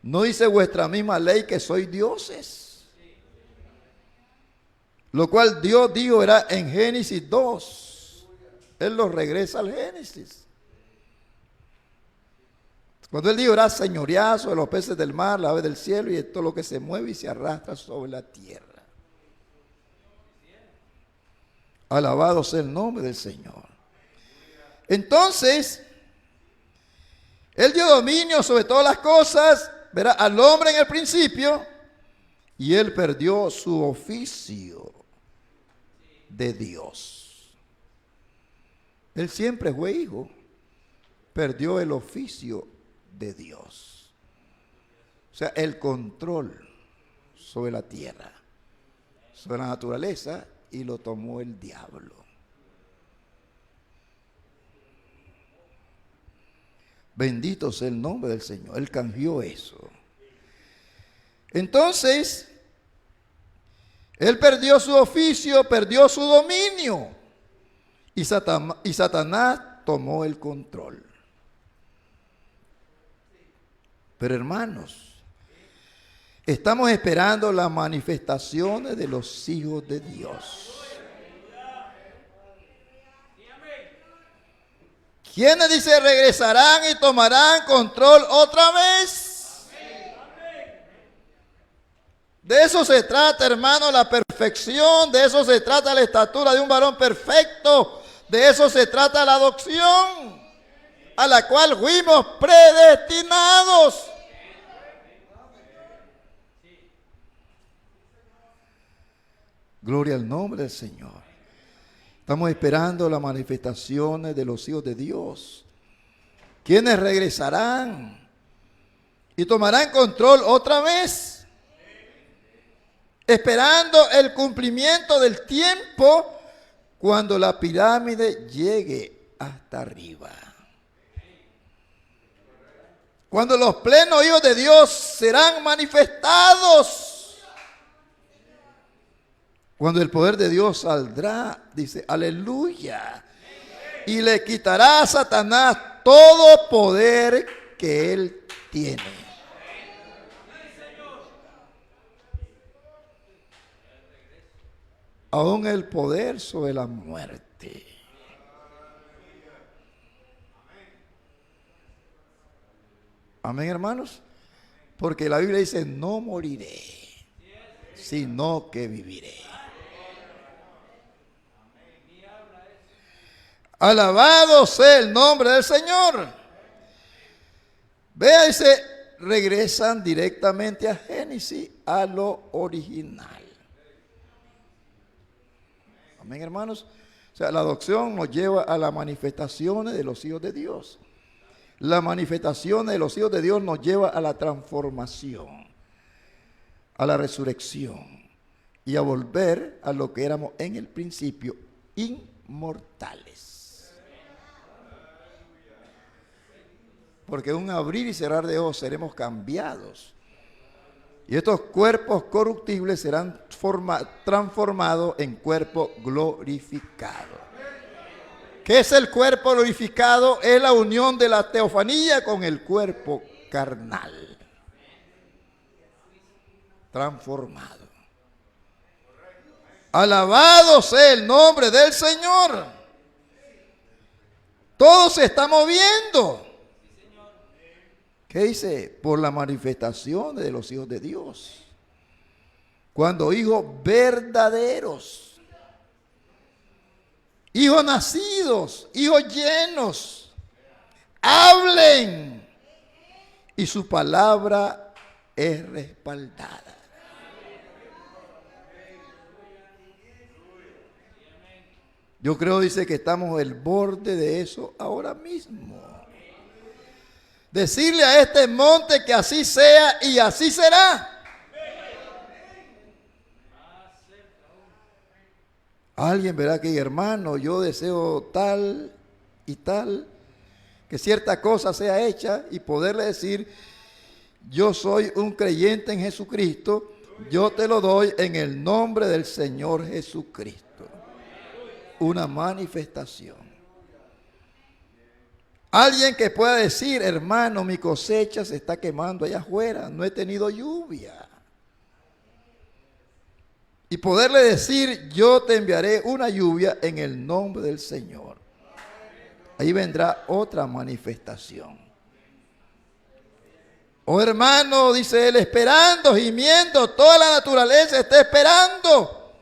¿no dice vuestra misma ley que sois dioses? Lo cual Dios dijo era en Génesis 2. Él lo regresa al Génesis. Cuando él dijo, era señoreazo de los peces del mar, la ave del cielo y de todo lo que se mueve y se arrastra sobre la tierra. Alabado sea el nombre del Señor. Entonces, él dio dominio sobre todas las cosas, verá, al hombre en el principio, y él perdió su oficio de Dios. Él siempre fue hijo, perdió el oficio de Dios. O sea, el control sobre la tierra, sobre la naturaleza, y lo tomó el diablo. Bendito sea el nombre del Señor. Él cambió eso. Entonces, él perdió su oficio, perdió su dominio, y Satanás tomó el control. Pero hermanos, estamos esperando las manifestaciones de los hijos de Dios. ¿Quiénes dice regresarán y tomarán control otra vez? De eso se trata, hermano, la perfección. De eso se trata la estatura de un varón perfecto. De eso se trata la adopción. a la cual fuimos predestinados. Gloria al nombre del Señor. Estamos esperando las manifestaciones de los hijos de Dios, quienes regresarán y tomarán control otra vez, esperando el cumplimiento del tiempo cuando la pirámide llegue hasta arriba. Cuando los plenos hijos de Dios serán manifestados. Cuando el poder de Dios saldrá, dice, aleluya, y le quitará a Satanás todo poder que él tiene. Aún el poder sobre la muerte. Amén, hermanos. Porque la Biblia dice, no moriré, sino que viviré. Alabado sea el nombre del Señor. Vea, dice, regresan directamente a Génesis, a lo original. Amén, hermanos. O sea, la adopción nos lleva a las manifestaciones de los hijos de Dios. La manifestación de los hijos de Dios nos lleva a la transformación, a la resurrección y a volver a lo que éramos en el principio, inmortales. Porque en un abrir y cerrar de ojos seremos cambiados. Y estos cuerpos corruptibles serán transformados en cuerpo glorificado. ¿Qué es el cuerpo glorificado? Es la unión de la teofanía con el cuerpo carnal. Transformado. Alabado sea el nombre del Señor. Todo se está moviendo. ¿Qué dice? Por la manifestación de los hijos de Dios. Cuando hijos verdaderos, hijos nacidos, hijos llenos, hablen y su palabra es respaldada. Yo creo, dice, que estamos al borde de eso ahora mismo. Decirle a este monte que así sea y así será. Alguien verá que, hermano, yo deseo tal y tal, que cierta cosa sea hecha y poderle decir, yo soy un creyente en Jesucristo, yo te lo doy en el nombre del Señor Jesucristo. Una manifestación. Alguien que pueda decir, hermano, mi cosecha se está quemando allá afuera, no he tenido lluvia. Y poderle decir, yo te enviaré una lluvia en el nombre del Señor. Ahí vendrá otra manifestación. Oh hermano, dice él, esperando, gimiendo, toda la naturaleza está esperando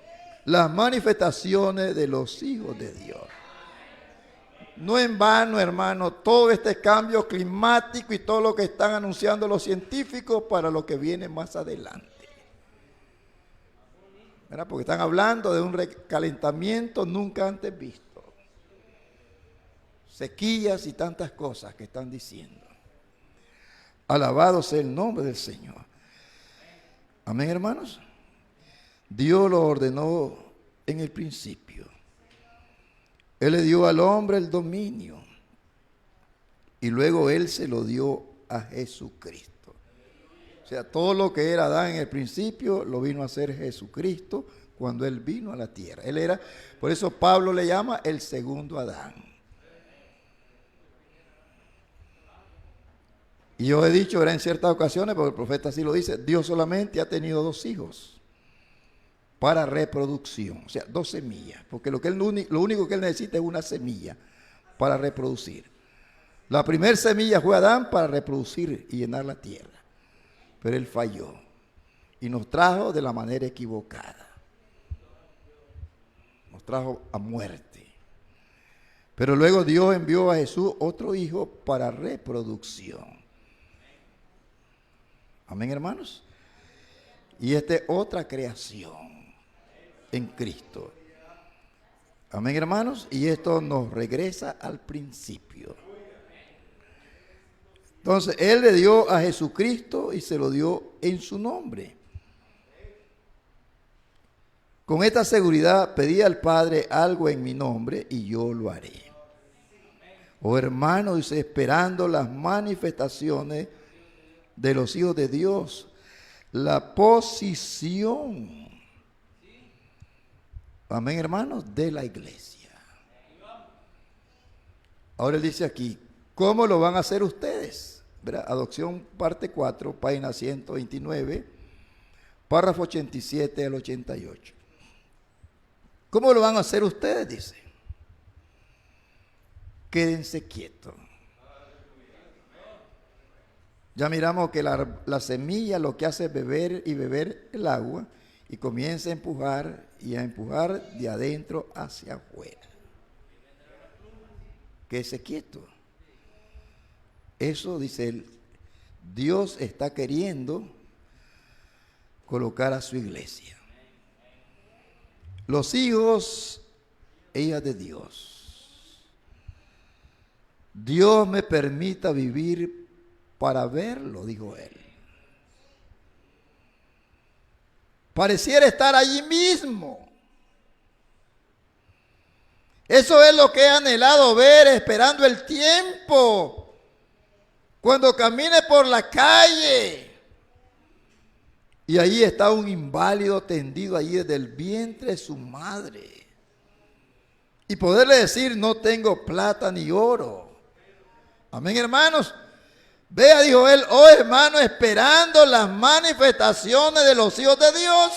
las manifestaciones de los hijos de Dios. No en vano, hermano, todo este cambio climático y todo lo que están anunciando los científicos para lo que viene más adelante. ¿Verdad? Porque están hablando de un recalentamiento nunca antes visto. Sequías y tantas cosas que están diciendo. Alabado sea el nombre del Señor. Amén, hermanos. Dios lo ordenó en el principio. Él le dio al hombre el dominio y luego él se lo dio a Jesucristo. O sea, todo lo que era Adán en el principio lo vino a hacer Jesucristo cuando él vino a la tierra. Él era, por eso Pablo le llama el segundo Adán. Y yo he dicho, era en ciertas ocasiones, porque el profeta así lo dice, Dios solamente ha tenido 2 hijos para reproducción, o sea, 2 semillas, porque lo único que él necesita es una semilla para reproducir. La primera semilla fue Adán para reproducir y llenar la tierra, pero él falló y nos trajo de la manera equivocada, nos trajo a muerte. Pero luego Dios envió a Jesús otro hijo para reproducción. Amén, hermanos. Y esta es otra creación en Cristo. Amén, hermanos. Y esto nos regresa al principio. Entonces, Él le dio a Jesucristo y se lo dio en su nombre. Con esta seguridad pedí al Padre algo en mi nombre y yo lo haré. Oh hermano, dice, esperando las manifestaciones de los hijos de Dios, la posición, amén, hermanos, de la iglesia. Ahora él dice aquí, ¿cómo lo van a hacer ustedes? ¿Verdad? Adopción parte 4, página 129, párrafo 87 al 88. ¿Cómo lo van a hacer ustedes? Dice. Quédense quietos. Ya miramos que la semilla lo que hace es beber y beber el agua y comienza a empujar y a empujar de adentro hacia afuera. Quédese quieto. Eso, dice él, Dios está queriendo colocar a su iglesia. Los hijos, hijas de Dios. Dios me permita vivir para verlo, dijo él. Pareciera estar allí mismo. Eso es lo que he anhelado ver, esperando el tiempo. Cuando camine por la calle. Y ahí está un inválido tendido allí desde el vientre de su madre. Y poderle decir, no tengo plata ni oro. Amén, hermanos. Vea, dijo él, oh hermano, esperando las manifestaciones de los hijos de Dios.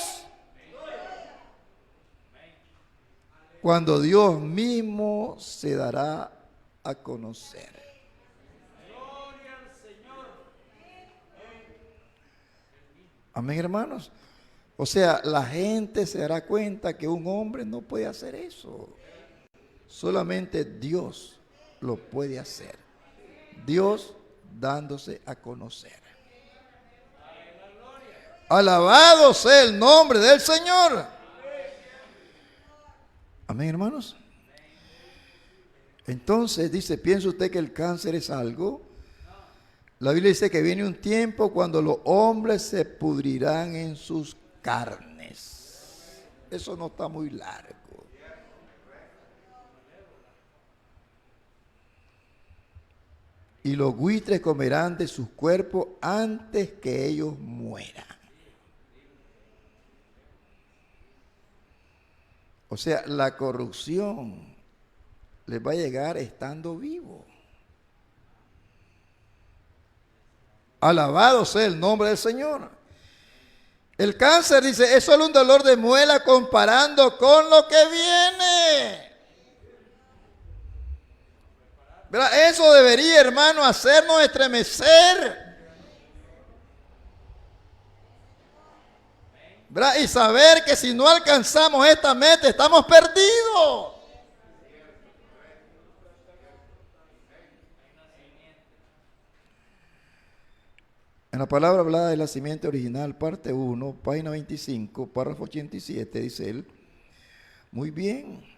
Cuando Dios mismo se dará a conocer. Amén, hermanos. O sea, la gente se dará cuenta que un hombre no puede hacer eso. Solamente Dios lo puede hacer. Dios dándose a conocer. Alabado sea el nombre del Señor. Amén, hermanos. Entonces dice, ¿piensa usted que el cáncer es algo? La Biblia dice que viene un tiempo cuando los hombres se pudrirán en sus carnes. Eso no está muy largo. Y los buitres comerán de sus cuerpos antes que ellos mueran. O sea, la corrupción les va a llegar estando vivo. Alabado sea el nombre del Señor. El cáncer, dice, es solo un dolor de muela comparando con lo que viene. ¿Verdad? Eso debería, hermano, hacernos estremecer. ¿Verdad? Y saber que si no alcanzamos esta meta, estamos perdidos. En la palabra hablada de la simiente original, parte 1, página 25, párrafo 87, dice él, muy bien.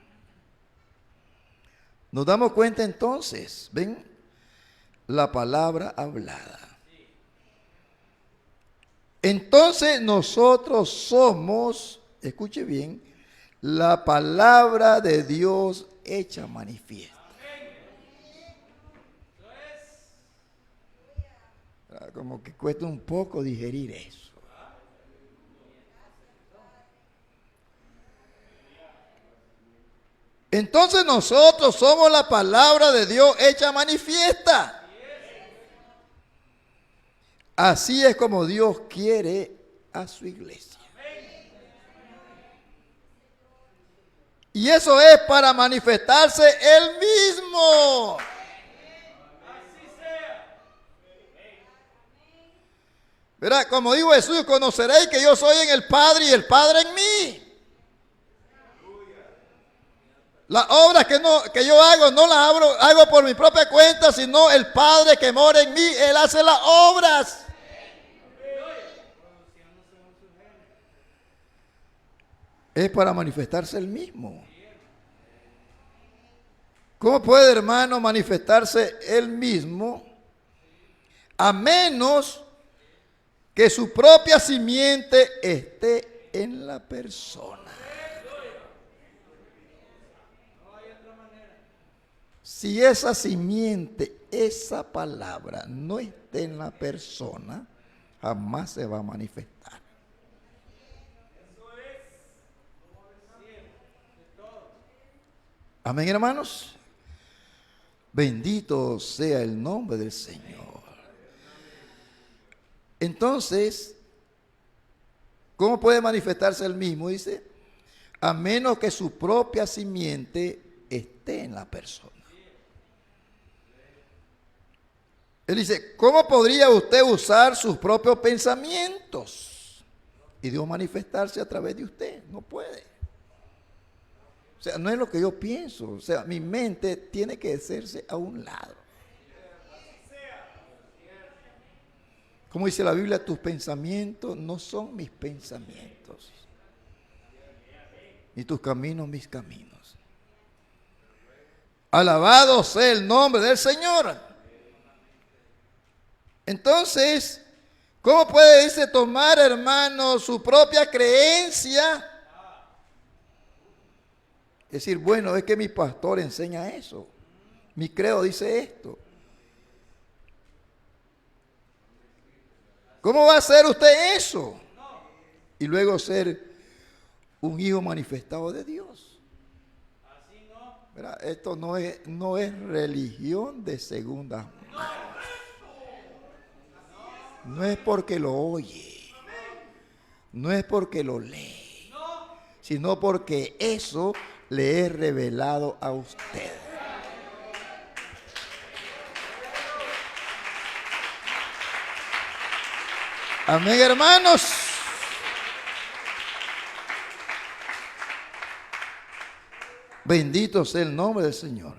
Nos damos cuenta entonces, ven, la palabra hablada. Entonces nosotros somos, escuche bien, la palabra de Dios hecha manifiesta. Como que cuesta un poco digerir eso. Entonces nosotros somos la palabra de Dios hecha manifiesta. Así es como Dios quiere a su iglesia. Y eso es para manifestarse Él mismo. ¿Verdad? Como dijo Jesús, conoceréis que yo soy en el Padre y el Padre en mí. Las obras que yo hago no las hago por mi propia cuenta, sino el Padre que mora en mí, Él hace las obras. Es para manifestarse Él mismo. ¿Cómo puede, hermano, manifestarse Él mismo a menos que su propia simiente esté en la persona? Si esa simiente, esa palabra no está en la persona, jamás se va a manifestar. Amén, hermanos. Bendito sea el nombre del Señor. Entonces, ¿cómo puede manifestarse el mismo? Dice, a menos que su propia simiente esté en la persona. Él dice, ¿cómo podría usted usar sus propios pensamientos y Dios manifestarse a través de usted? No puede. O sea, no es lo que yo pienso. O sea, mi mente tiene que hacerse a un lado. Como dice la Biblia, tus pensamientos no son mis pensamientos, ni tus caminos mis caminos. Alabado sea el nombre del Señor. Entonces, ¿cómo puede, dice, tomar, hermano, su propia creencia? Es decir, bueno, es que mi pastor enseña eso. Mi credo dice esto. ¿Cómo va a hacer usted eso? Y luego ser un hijo manifestado de Dios. ¿Verdad? Esto no es religión de segunda mano. No es porque lo oye, no es porque lo lee, sino porque eso le es revelado a usted. Amén, hermanos. Bendito sea el nombre del Señor.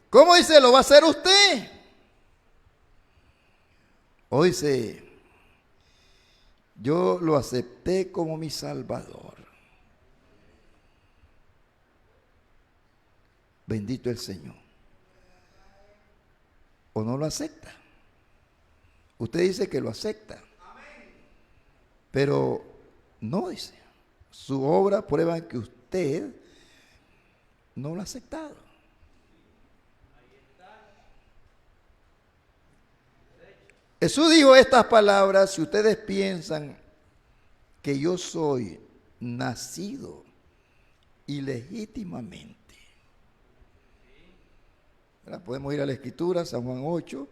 ¿Cómo dice? ¿Lo va a hacer usted? O dice, yo lo acepté como mi Salvador. Bendito el Señor. ¿O no lo acepta? Usted dice que lo acepta. Pero no dice. Su obra prueba que usted no lo ha aceptado. Jesús dijo estas palabras: si ustedes piensan que yo soy nacido ilegítimamente. ¿Verdad? Podemos ir a la Escritura, San Juan 8.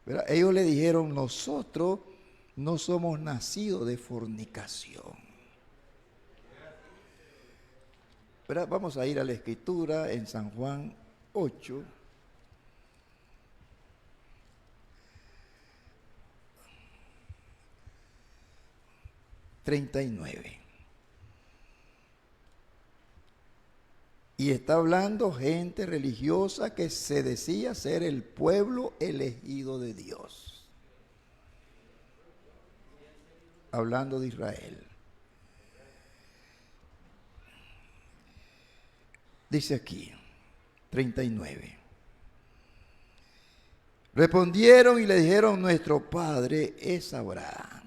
¿Verdad? Ellos le dijeron, nosotros no somos nacidos de fornicación. ¿Verdad? Vamos a ir a la Escritura en San Juan 8. Y está hablando gente religiosa que se decía ser el pueblo elegido de Dios. Hablando de Israel. Dice aquí, 39. Respondieron y le dijeron, nuestro padre es Abraham.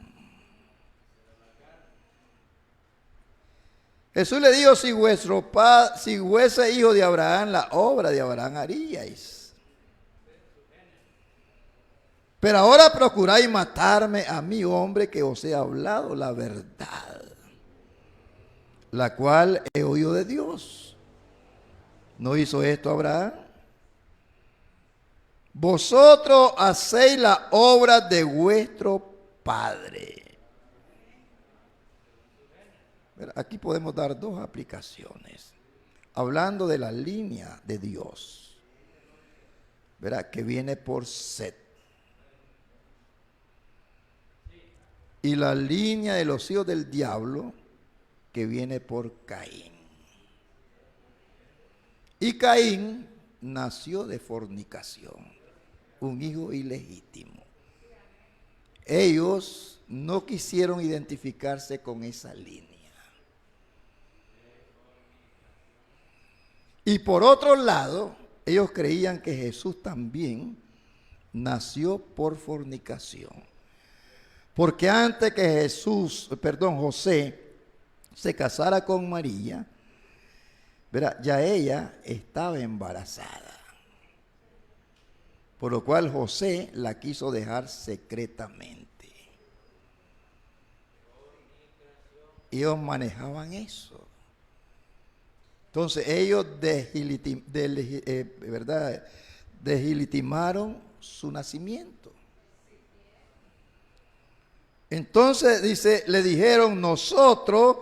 Jesús le dijo, si fuese hijo de Abraham, la obra de Abraham haríais. Pero ahora procuráis matarme a mí, hombre, que os he hablado la verdad, la cual he oído de Dios. ¿No hizo esto Abraham? Vosotros hacéis la obra de vuestro padre. Aquí podemos dar dos aplicaciones. Hablando de la línea de Dios, ¿verdad? Que viene por Set. Y la línea de los hijos del diablo, que viene por Caín. Y Caín nació de fornicación, un hijo ilegítimo. Ellos no quisieron identificarse con esa línea. Y por otro lado, ellos creían que Jesús también nació por fornicación. Porque antes que José se casara con María, verá, ya ella estaba embarazada. Por lo cual José la quiso dejar secretamente. Ellos manejaban eso. Entonces ellos deslegitimaron su nacimiento. Entonces dice, le dijeron, nosotros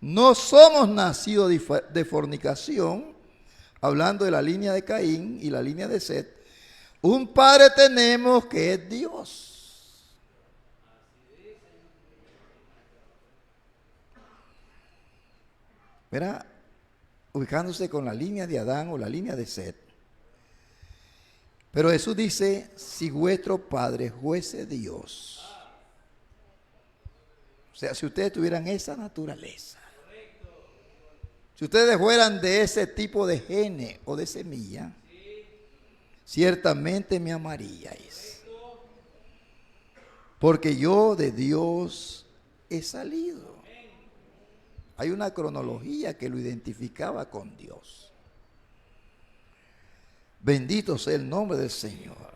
no somos nacidos de fornicación, hablando de la línea de Caín y la línea de Set. Un padre tenemos que es Dios. Verá, ubicándose con la línea de Adán o la línea de Set. Pero Jesús dice, si vuestro Padre fuese Dios. O sea, si ustedes tuvieran esa naturaleza. Si ustedes fueran de ese tipo de gene o de semilla, ciertamente me amaríais. Porque yo de Dios he salido. Hay una cronología que lo identificaba con Dios. Bendito sea el nombre del Señor.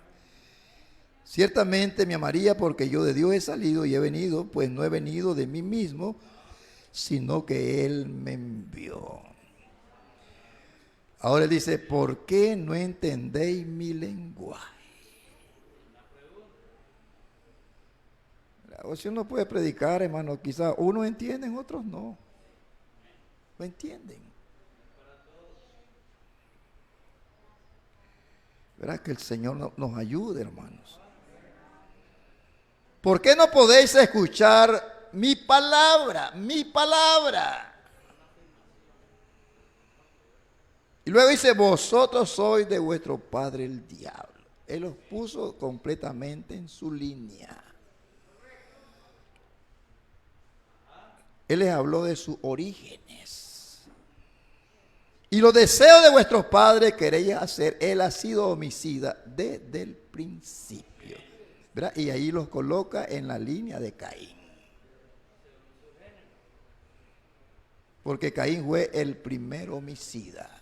Ciertamente me amaría porque yo de Dios he salido y he venido, pues no he venido de mí mismo, sino que Él me envió. Ahora él dice, ¿por qué no entendéis mi lenguaje? O si uno puede predicar, hermano, quizás unos entienden, otros no. ¿Lo entienden? Verá que el Señor nos ayude, hermanos. ¿Por qué no podéis escuchar mi palabra? Mi palabra. Y luego dice, vosotros sois de vuestro padre el diablo. Él los puso completamente en su línea. Él les habló de sus orígenes. Y los deseos de vuestros padres queréis hacer. Él ha sido homicida desde el principio. ¿Verdad? Y ahí los coloca en la línea de Caín. Porque Caín fue el primer homicida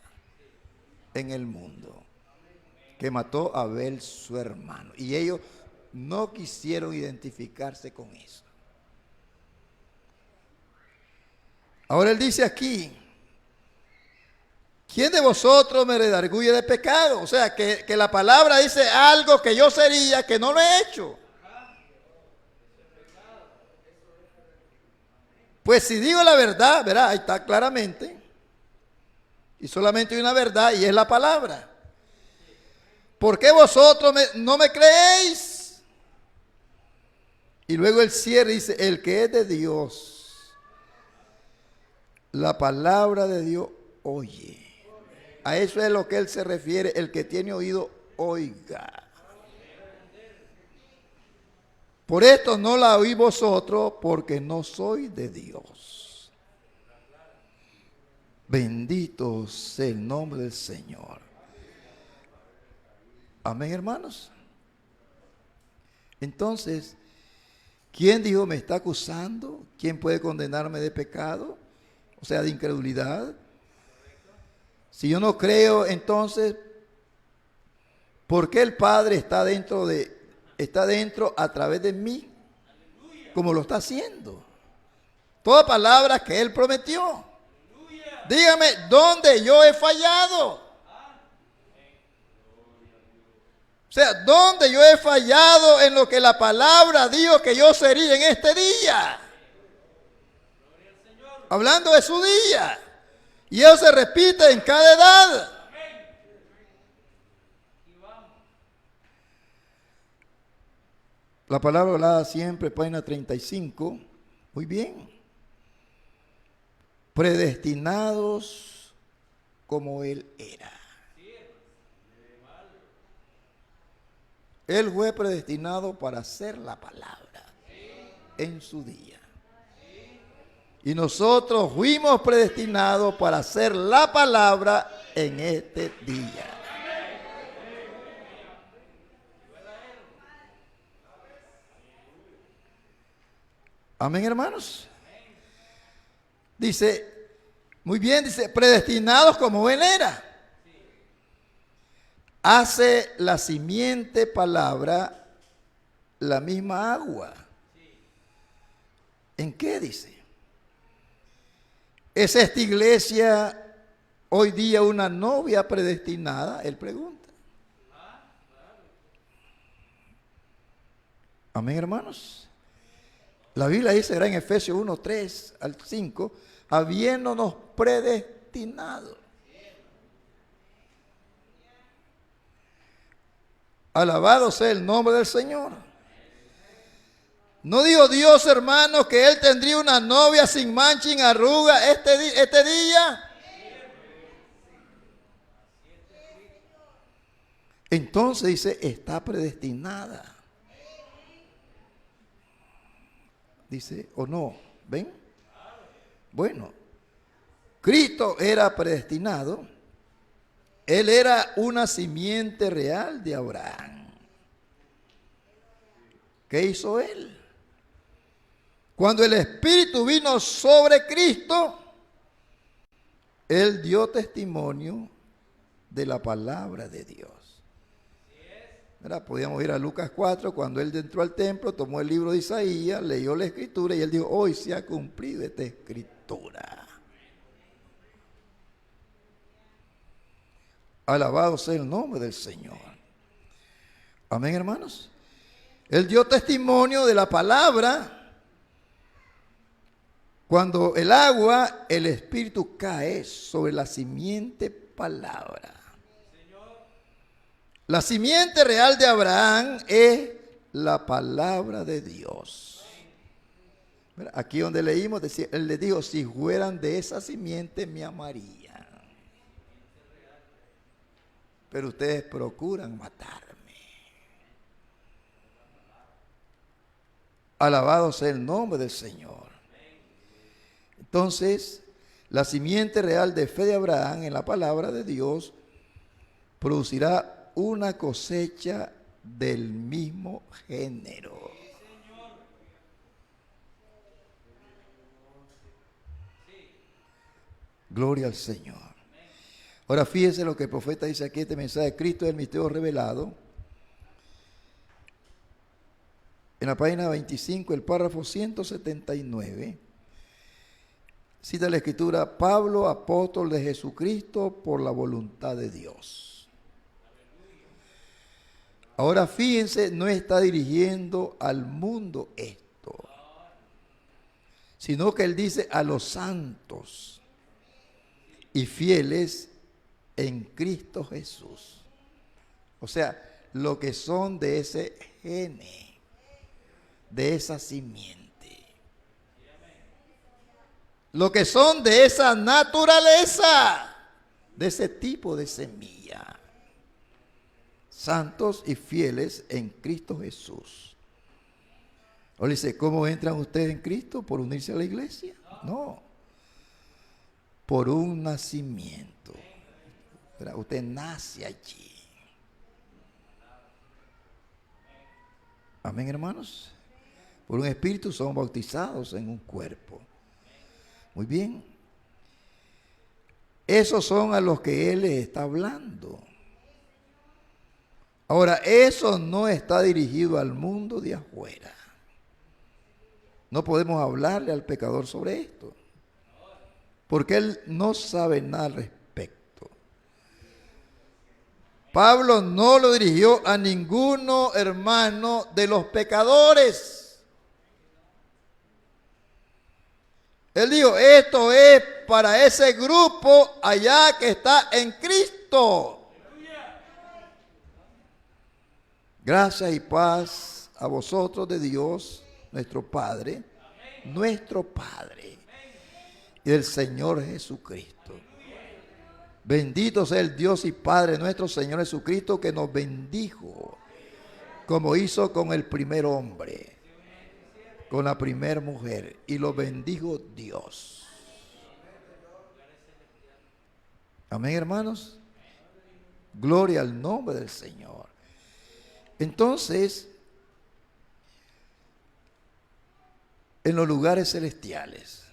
en el mundo, que mató a Abel, su hermano. Y ellos no quisieron identificarse con eso. Ahora él dice aquí, ¿quién de vosotros me redarguye de pecado? O sea, que la palabra dice algo que yo sería, que no lo he hecho. Pues si digo la verdad, verá, ahí está claramente. Y solamente hay una verdad y es la palabra. ¿Por qué vosotros no me creéis? Y luego el cierre dice, el que es de Dios, la palabra de Dios oye. A eso es lo que él se refiere, el que tiene oído, oiga. Por esto no la oí vosotros, porque no soy de Dios. Bendito sea el nombre del Señor. Amén, hermanos. Entonces, ¿quién dijo me está acusando? ¿Quién puede condenarme de pecado? O sea, de incredulidad. Si yo no creo, entonces, ¿por qué el Padre está dentro a través de mí? Como lo está haciendo. Toda palabra que Él prometió. Dígame, ¿dónde yo he fallado? O sea, ¿dónde yo he fallado en lo que la palabra dijo que yo sería en este día? Hablando de su día. Y eso se repite en cada edad. La palabra hablada siempre, página 35. Muy bien. Predestinados como Él era. Él fue predestinado para hacer la palabra en su día. Y nosotros fuimos predestinados para hacer la palabra en este día. Amén, hermanos. Dice, muy bien, dice, predestinados como Él era. Hace la simiente palabra la misma agua. ¿En qué dice? ¿Es esta iglesia hoy día una novia predestinada? Él pregunta. Amén, hermanos. La Biblia dice, en Efesios 1, 3 al 5, habiéndonos predestinado. Alabado sea el nombre del Señor. ¿No dijo Dios, hermanos, que Él tendría una novia sin mancha, sin arruga este día? Entonces dice, está predestinada. Dice, ¿o no? ¿Ven? Bueno, Cristo era predestinado. Él era una simiente real de Abraham. ¿Qué hizo Él? Cuando el Espíritu vino sobre Cristo, Él dio testimonio de la palabra de Dios. ¿Verdad? Podíamos ir a Lucas 4, cuando Él entró al templo, tomó el libro de Isaías, leyó la escritura y Él dijo, hoy se ha cumplido esta escritura. Alabado sea el nombre del Señor. Amén, hermanos. Él dio testimonio de la palabra. Cuando el agua, el Espíritu cae sobre la simiente palabra. La simiente real de Abraham es la palabra de Dios. Aquí donde leímos, decía, Él le dijo, si fueran de esa simiente me amarían. Pero ustedes procuran matarme. Alabado sea el nombre del Señor. Entonces, la simiente real de fe de Abraham en la palabra de Dios producirá una cosecha del mismo género. Gloria al Señor. Ahora fíjese lo que el profeta dice aquí, este mensaje de Cristo es el misterio revelado. En la página 25, el párrafo 179, cita la escritura, Pablo, apóstol de Jesucristo por la voluntad de Dios. Ahora fíjense, no está dirigiendo al mundo esto, sino que él dice a los santos y fieles en Cristo Jesús. O sea, lo que son de ese gene, de esa simiente. Lo que son de esa naturaleza, de ese tipo de semilla. Santos y fieles en Cristo Jesús. O le dice, ¿cómo entran ustedes en Cristo? ¿Por unirse a la iglesia? No. Por un nacimiento. Usted nace allí. Amén, hermanos. Por un espíritu son bautizados en un cuerpo. Muy bien. Esos son a los que Él les está hablando. Ahora, eso no está dirigido al mundo de afuera. No podemos hablarle al pecador sobre esto, porque él no sabe nada al respecto. Pablo no lo dirigió a ninguno, hermano, de los pecadores. Él dijo, esto es para ese grupo allá que está en Cristo. Gracias y paz a vosotros de Dios, nuestro Padre, y del Señor Jesucristo. Bendito sea el Dios y Padre nuestro Señor Jesucristo, que nos bendijo, como hizo con el primer hombre, con la primera mujer, y lo bendijo Dios. Amén, hermanos. Gloria al nombre del Señor. Entonces, en los lugares celestiales.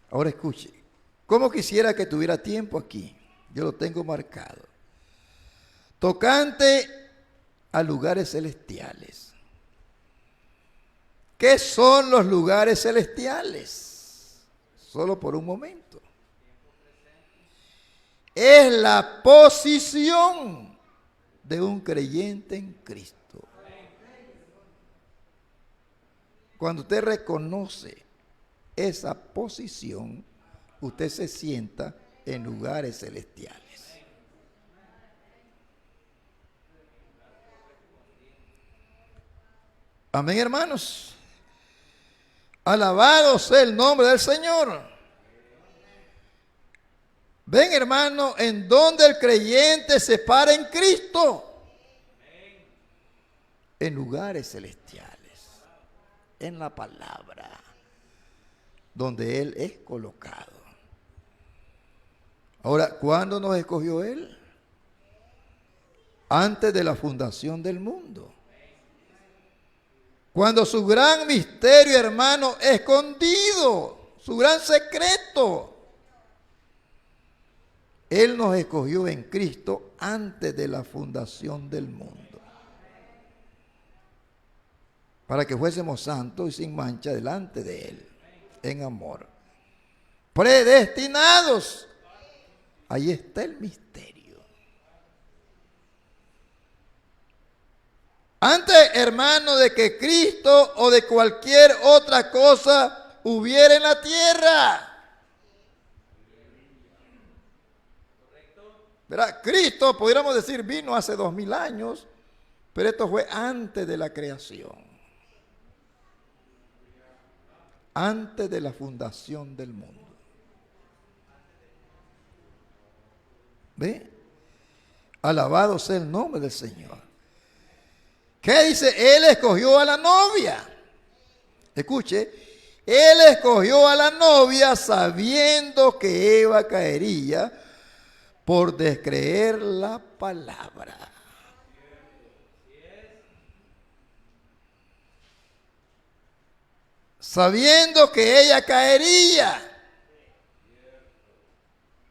Ahora escuche. ¿Cómo quisiera que tuviera tiempo aquí? Yo lo tengo marcado. Tocante a lugares celestiales. ¿Qué son los lugares celestiales? Solo por un momento. Es la posición de un creyente en Cristo. Cuando usted reconoce esa posición, usted se sienta en lugares celestiales. Amén, hermanos. Alabado sea el nombre del Señor. Ven, hermano, en donde el creyente se para en Cristo. En lugares celestiales. En la palabra. Donde Él es colocado. Ahora, ¿cuándo nos escogió Él? Antes de la fundación del mundo. Cuando su gran misterio, hermano, escondido, su gran secreto, Él nos escogió en Cristo antes de la fundación del mundo. Para que fuésemos santos y sin mancha delante de Él, en amor. Predestinados. Ahí está el misterio. Antes, hermano, de que Cristo o de cualquier otra cosa hubiera en la tierra. ¿Verdad? Cristo, pudiéramos decir, vino hace 2000 años, pero esto fue antes de la creación. Antes de la fundación del mundo. ¿Ve? Alabado sea el nombre del Señor. ¿Qué dice? Él escogió a la novia. Escuche, Él escogió a la novia sabiendo que Eva caería por descreer la palabra. Sabiendo que ella caería.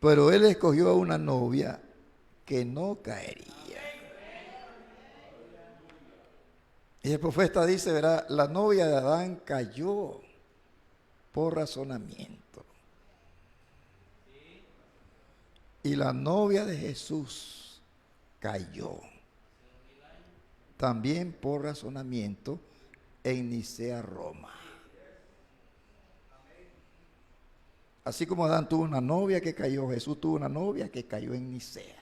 Pero Él escogió a una novia que no caería. Y el profeta dice, verá, la novia de Adán cayó por razonamiento. Y la novia de Jesús cayó también por razonamiento en Nicea, Roma. Así como Adán tuvo una novia que cayó, Jesús tuvo una novia que cayó en Nicea.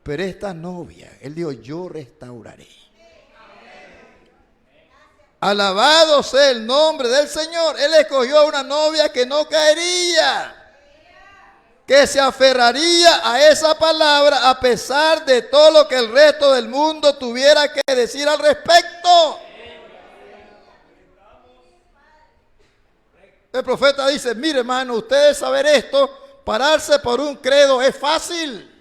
Pero esta novia, Él dijo, yo restauraré. Alabado sea el nombre del Señor. Él escogió a una novia que no caería, que se aferraría a esa palabra a pesar de todo lo que el resto del mundo tuviera que decir al respecto. El profeta dice, mire hermano, ustedes saber esto, pararse por un credo es fácil,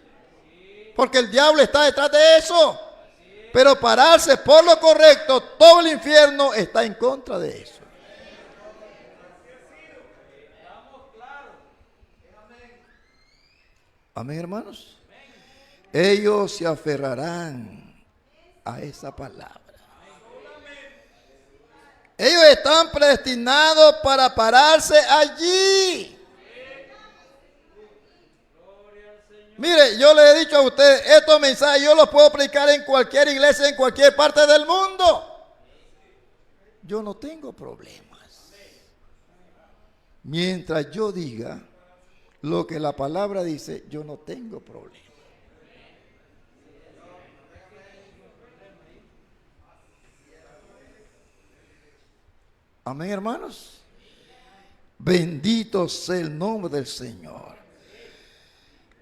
porque el diablo está detrás de eso. Pero pararse por lo correcto, todo el infierno está en contra de eso. Amén, hermanos. Ellos se aferrarán a esa palabra. Ellos están predestinados para pararse allí. Mire, yo le he dicho a ustedes, estos mensajes yo los puedo predicar en cualquier iglesia, en cualquier parte del mundo. Yo no tengo problemas. Mientras yo diga lo que la palabra dice, yo no tengo problemas. Amén, hermanos. Bendito sea el nombre del Señor.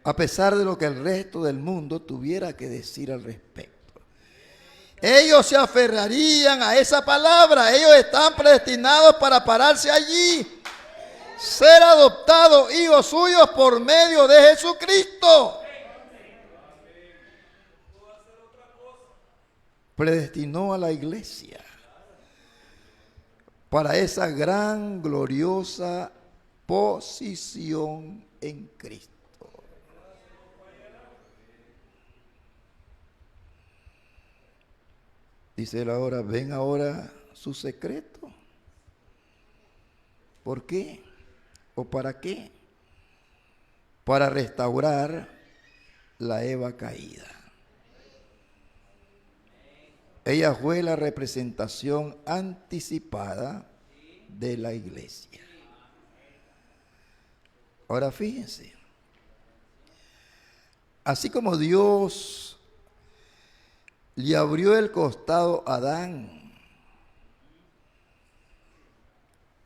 A pesar de lo que el resto del mundo tuviera que decir al respecto, ellos se aferrarían a esa palabra. Ellos están predestinados para pararse allí, ser adoptados hijos suyos por medio de Jesucristo. Predestinó a la iglesia para esa gran, gloriosa posición en Cristo. Dice él ahora, ven ahora su secreto. ¿Por qué? ¿O para qué? Para restaurar la Eva caída. Ella fue la representación anticipada de la iglesia. Ahora fíjense, así como Dios le abrió el costado a Adán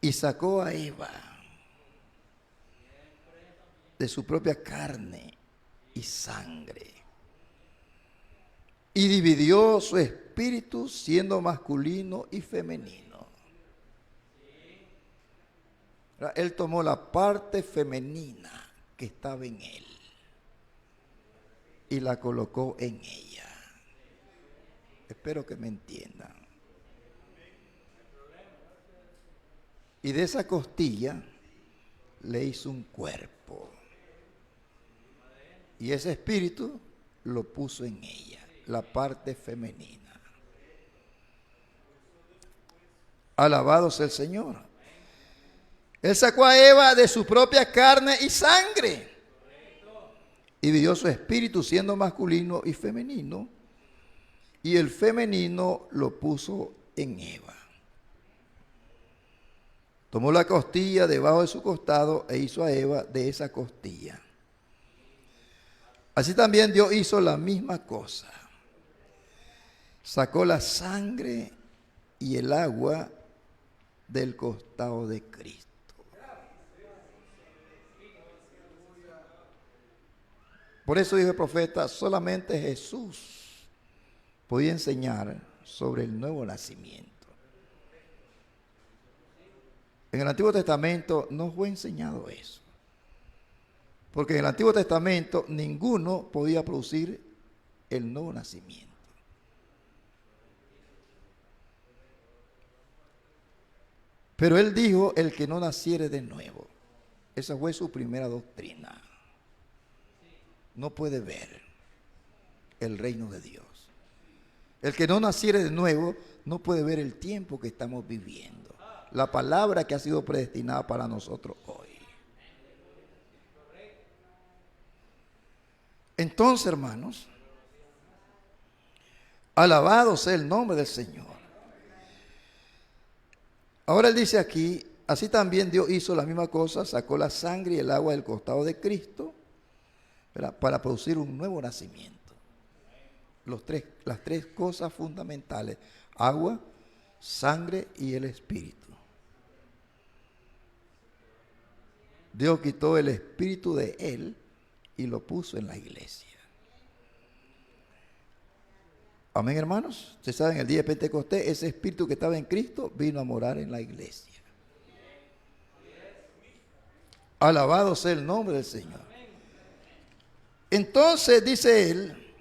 y sacó a Eva de su propia carne y sangre, y dividió su espíritu siendo masculino y femenino. Él tomó la parte femenina que estaba en él y la colocó en ella. Espero que me entiendan. Y de esa costilla le hizo un cuerpo. Y ese espíritu lo puso en ella, la parte femenina. Alabado sea el Señor. Él sacó a Eva de su propia carne y sangre y dividió su espíritu siendo masculino y femenino, y el femenino lo puso en Eva. Tomó la costilla debajo de su costado e hizo a Eva de esa costilla. Así también Dios hizo la misma cosa. Sacó la sangre y el agua del costado de Cristo. Por eso dijo el profeta, solamente Jesús podía enseñar sobre el nuevo nacimiento. En el Antiguo Testamento no fue enseñado eso. Porque en el Antiguo Testamento ninguno podía producir el nuevo nacimiento. Pero él dijo, el que no naciere de nuevo. Esa fue su primera doctrina. No puede ver el reino de Dios. El que no naciere de nuevo no puede ver el tiempo que estamos viviendo. La palabra que ha sido predestinada para nosotros hoy. Entonces, hermanos, alabado sea el nombre del Señor. Ahora él dice aquí, así también Dios hizo la misma cosa, sacó la sangre y el agua del costado de Cristo, ¿verdad?, para producir un nuevo nacimiento. Las tres cosas fundamentales: agua, sangre y el espíritu. Dios quitó el espíritu de él y lo puso en la iglesia. Amén, hermanos. Ustedes saben, el día de Pentecostés, ese espíritu que estaba en Cristo vino a morar en la iglesia. Alabado sea el nombre del Señor. Entonces dice él,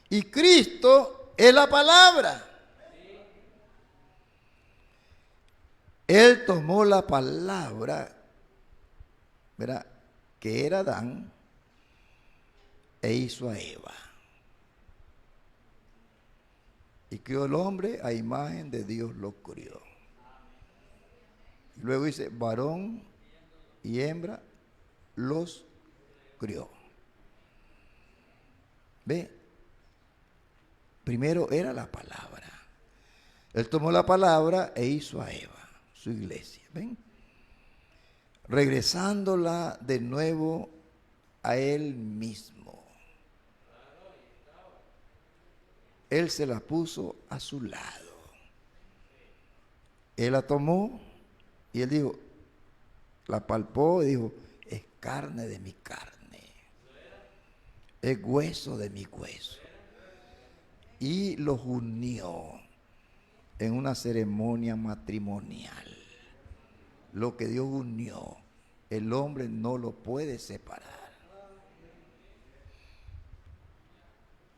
y Cristo es la palabra. Él tomó la palabra, ¿verdad?, que era Adán, e hizo a Eva. Y crió el hombre a imagen de Dios lo crió. Luego dice, varón y hembra los crió. ¿Ve? Primero era la palabra. Él tomó la palabra e hizo a Eva, su iglesia. ¿Ven? Regresándola de nuevo a él mismo. Él se la puso a su lado. Él la tomó y él dijo, La palpó y dijo, es carne de mi carne, es hueso de mi hueso. Y los unió en una ceremonia matrimonial. Lo que Dios unió, el hombre no lo puede separar.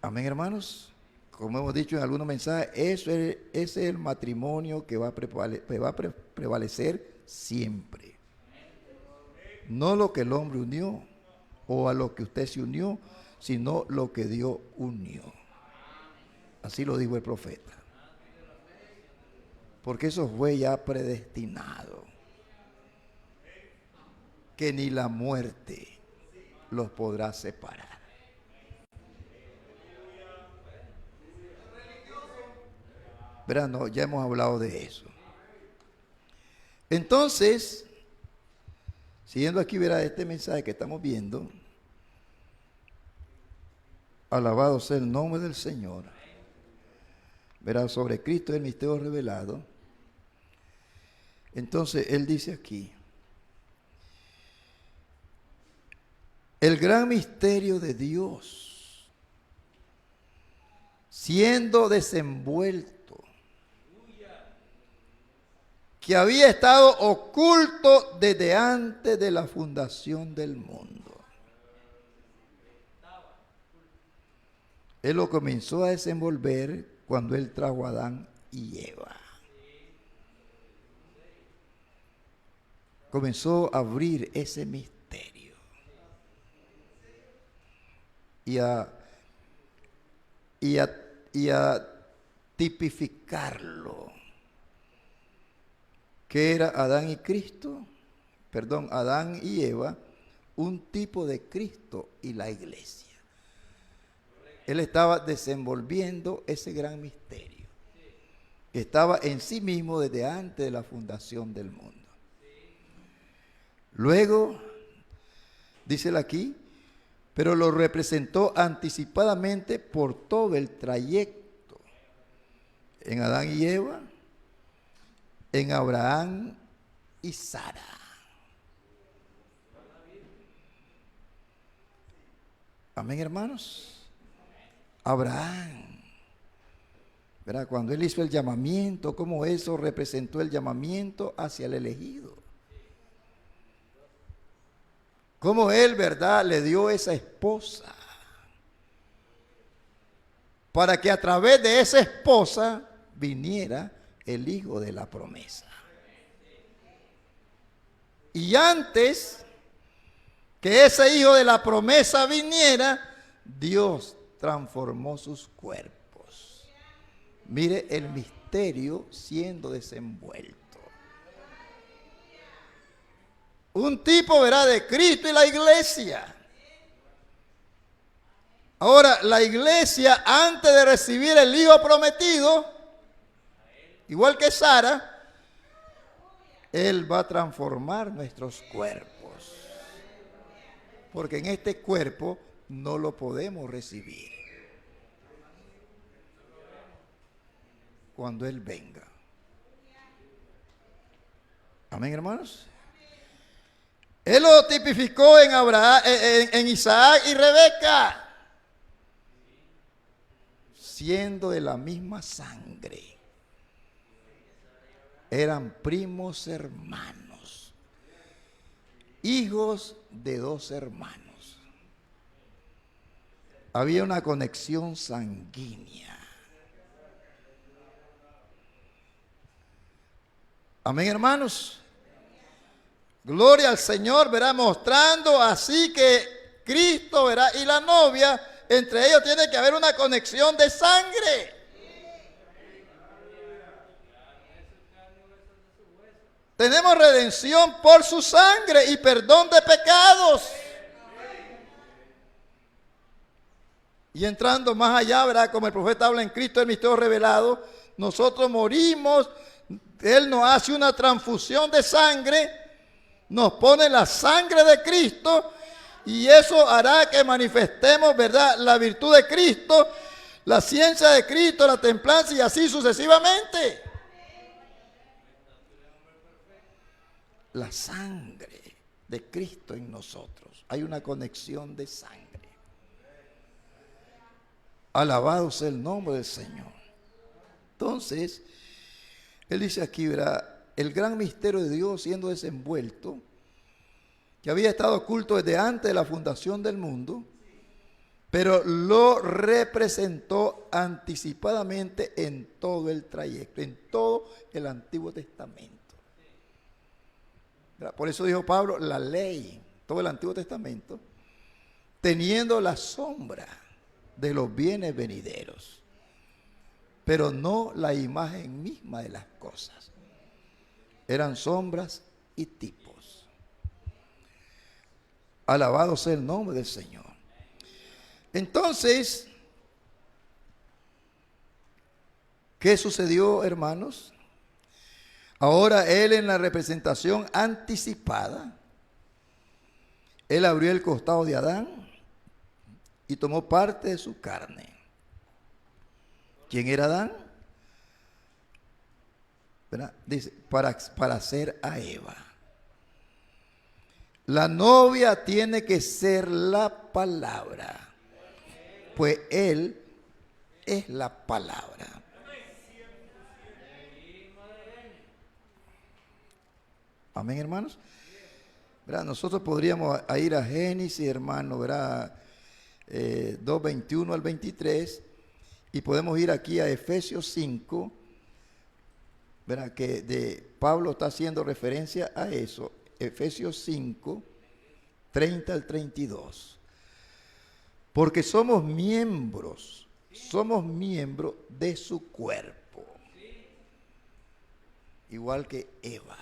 Amén, hermanos. Como hemos dicho en algunos mensajes, ese es el matrimonio que va a prevalecer siempre. No lo que el hombre unió o a lo que usted se unió, sino lo que Dios unió. Así lo dijo el profeta. Porque eso fue ya predestinado. Que ni la muerte los podrá separar. Verán, no, ya hemos hablado de eso. Entonces, siguiendo aquí, verá este mensaje que estamos viendo. Alabado sea el nombre del Señor. Verá, sobre Cristo el misterio revelado. Entonces, él dice aquí. El gran misterio de Dios, siendo desenvuelto, que había estado oculto desde antes de la fundación del mundo. Él lo comenzó a desenvolver cuando él trajo a Adán y Eva. Comenzó a abrir ese misterio y a tipificarlo. ¿Qué era Adán y Cristo? Perdón, Adán y Eva, un tipo de Cristo y la iglesia. Él estaba desenvolviendo ese gran misterio. Estaba en sí mismo desde antes de la fundación del mundo. Luego, dice él aquí, pero lo representó anticipadamente por todo el trayecto. En Adán y Eva, en Abraham y Sara. Amén, hermanos. Abraham, ¿verdad? Cuando él hizo el llamamiento, cómo eso representó el llamamiento hacia el elegido. Cómo él, ¿verdad?, le dio esa esposa. Para que a través de esa esposa viniera el hijo de la promesa. Y antes que ese hijo de la promesa viniera, Dios transformó sus cuerpos. Mire el misterio siendo desenvuelto. Un tipo, verá, de Cristo y la iglesia. Ahora, la iglesia, antes de recibir el hijo prometido, igual que Sara, Él va a transformar nuestros cuerpos. Porque en este cuerpo no lo podemos recibir cuando Él venga. Amén, hermanos. Él lo tipificó en Abraham, en Isaac y Rebeca, siendo de la misma sangre. Eran primos hermanos, hijos de dos hermanos. Había una conexión sanguínea. Amén, hermanos. Gloria al Señor, verá, mostrando así que Cristo, verá, y la novia, entre ellos tiene que haber una conexión de sangre. Tenemos redención por su sangre y perdón de pecados. Y entrando más allá, verá, como el profeta habla en Cristo, el misterio revelado, nosotros morimos, Él nos hace una transfusión de sangre, nos pone la sangre de Cristo y eso hará que manifestemos, ¿verdad?, la virtud de Cristo, la ciencia de Cristo, la templanza y así sucesivamente. la sangre de Cristo en nosotros. Hay una conexión de sangre. Alabado sea el nombre del Señor. Entonces, él dice aquí, verá, el gran misterio de Dios siendo desenvuelto, que había estado oculto desde antes de la fundación del mundo, pero lo representó anticipadamente en todo el trayecto, en todo el Antiguo Testamento. Por eso dijo Pablo, la ley, todo el Antiguo Testamento, teniendo la sombra de los bienes venideros, pero no la imagen misma de las cosas. Eran sombras y tipos. Alabado sea el nombre del Señor. Entonces, ¿qué sucedió, hermanos? Ahora él, en la representación anticipada, él abrió el costado de Adán y tomó parte de su carne. ¿Quién era Adán? ¿Verdad? Dice, para hacer a Eva. La novia tiene que ser la palabra, pues él es la palabra. Amén, hermanos. ¿Verdad? Nosotros podríamos ir a Génesis, hermano, ¿verdad? 2:21 al 23, y podemos ir aquí a Efesios 5, ¿verdad? Que Pablo está haciendo referencia a eso. Efesios 5, 30 al 32. Porque somos miembros de su cuerpo, igual que Eva.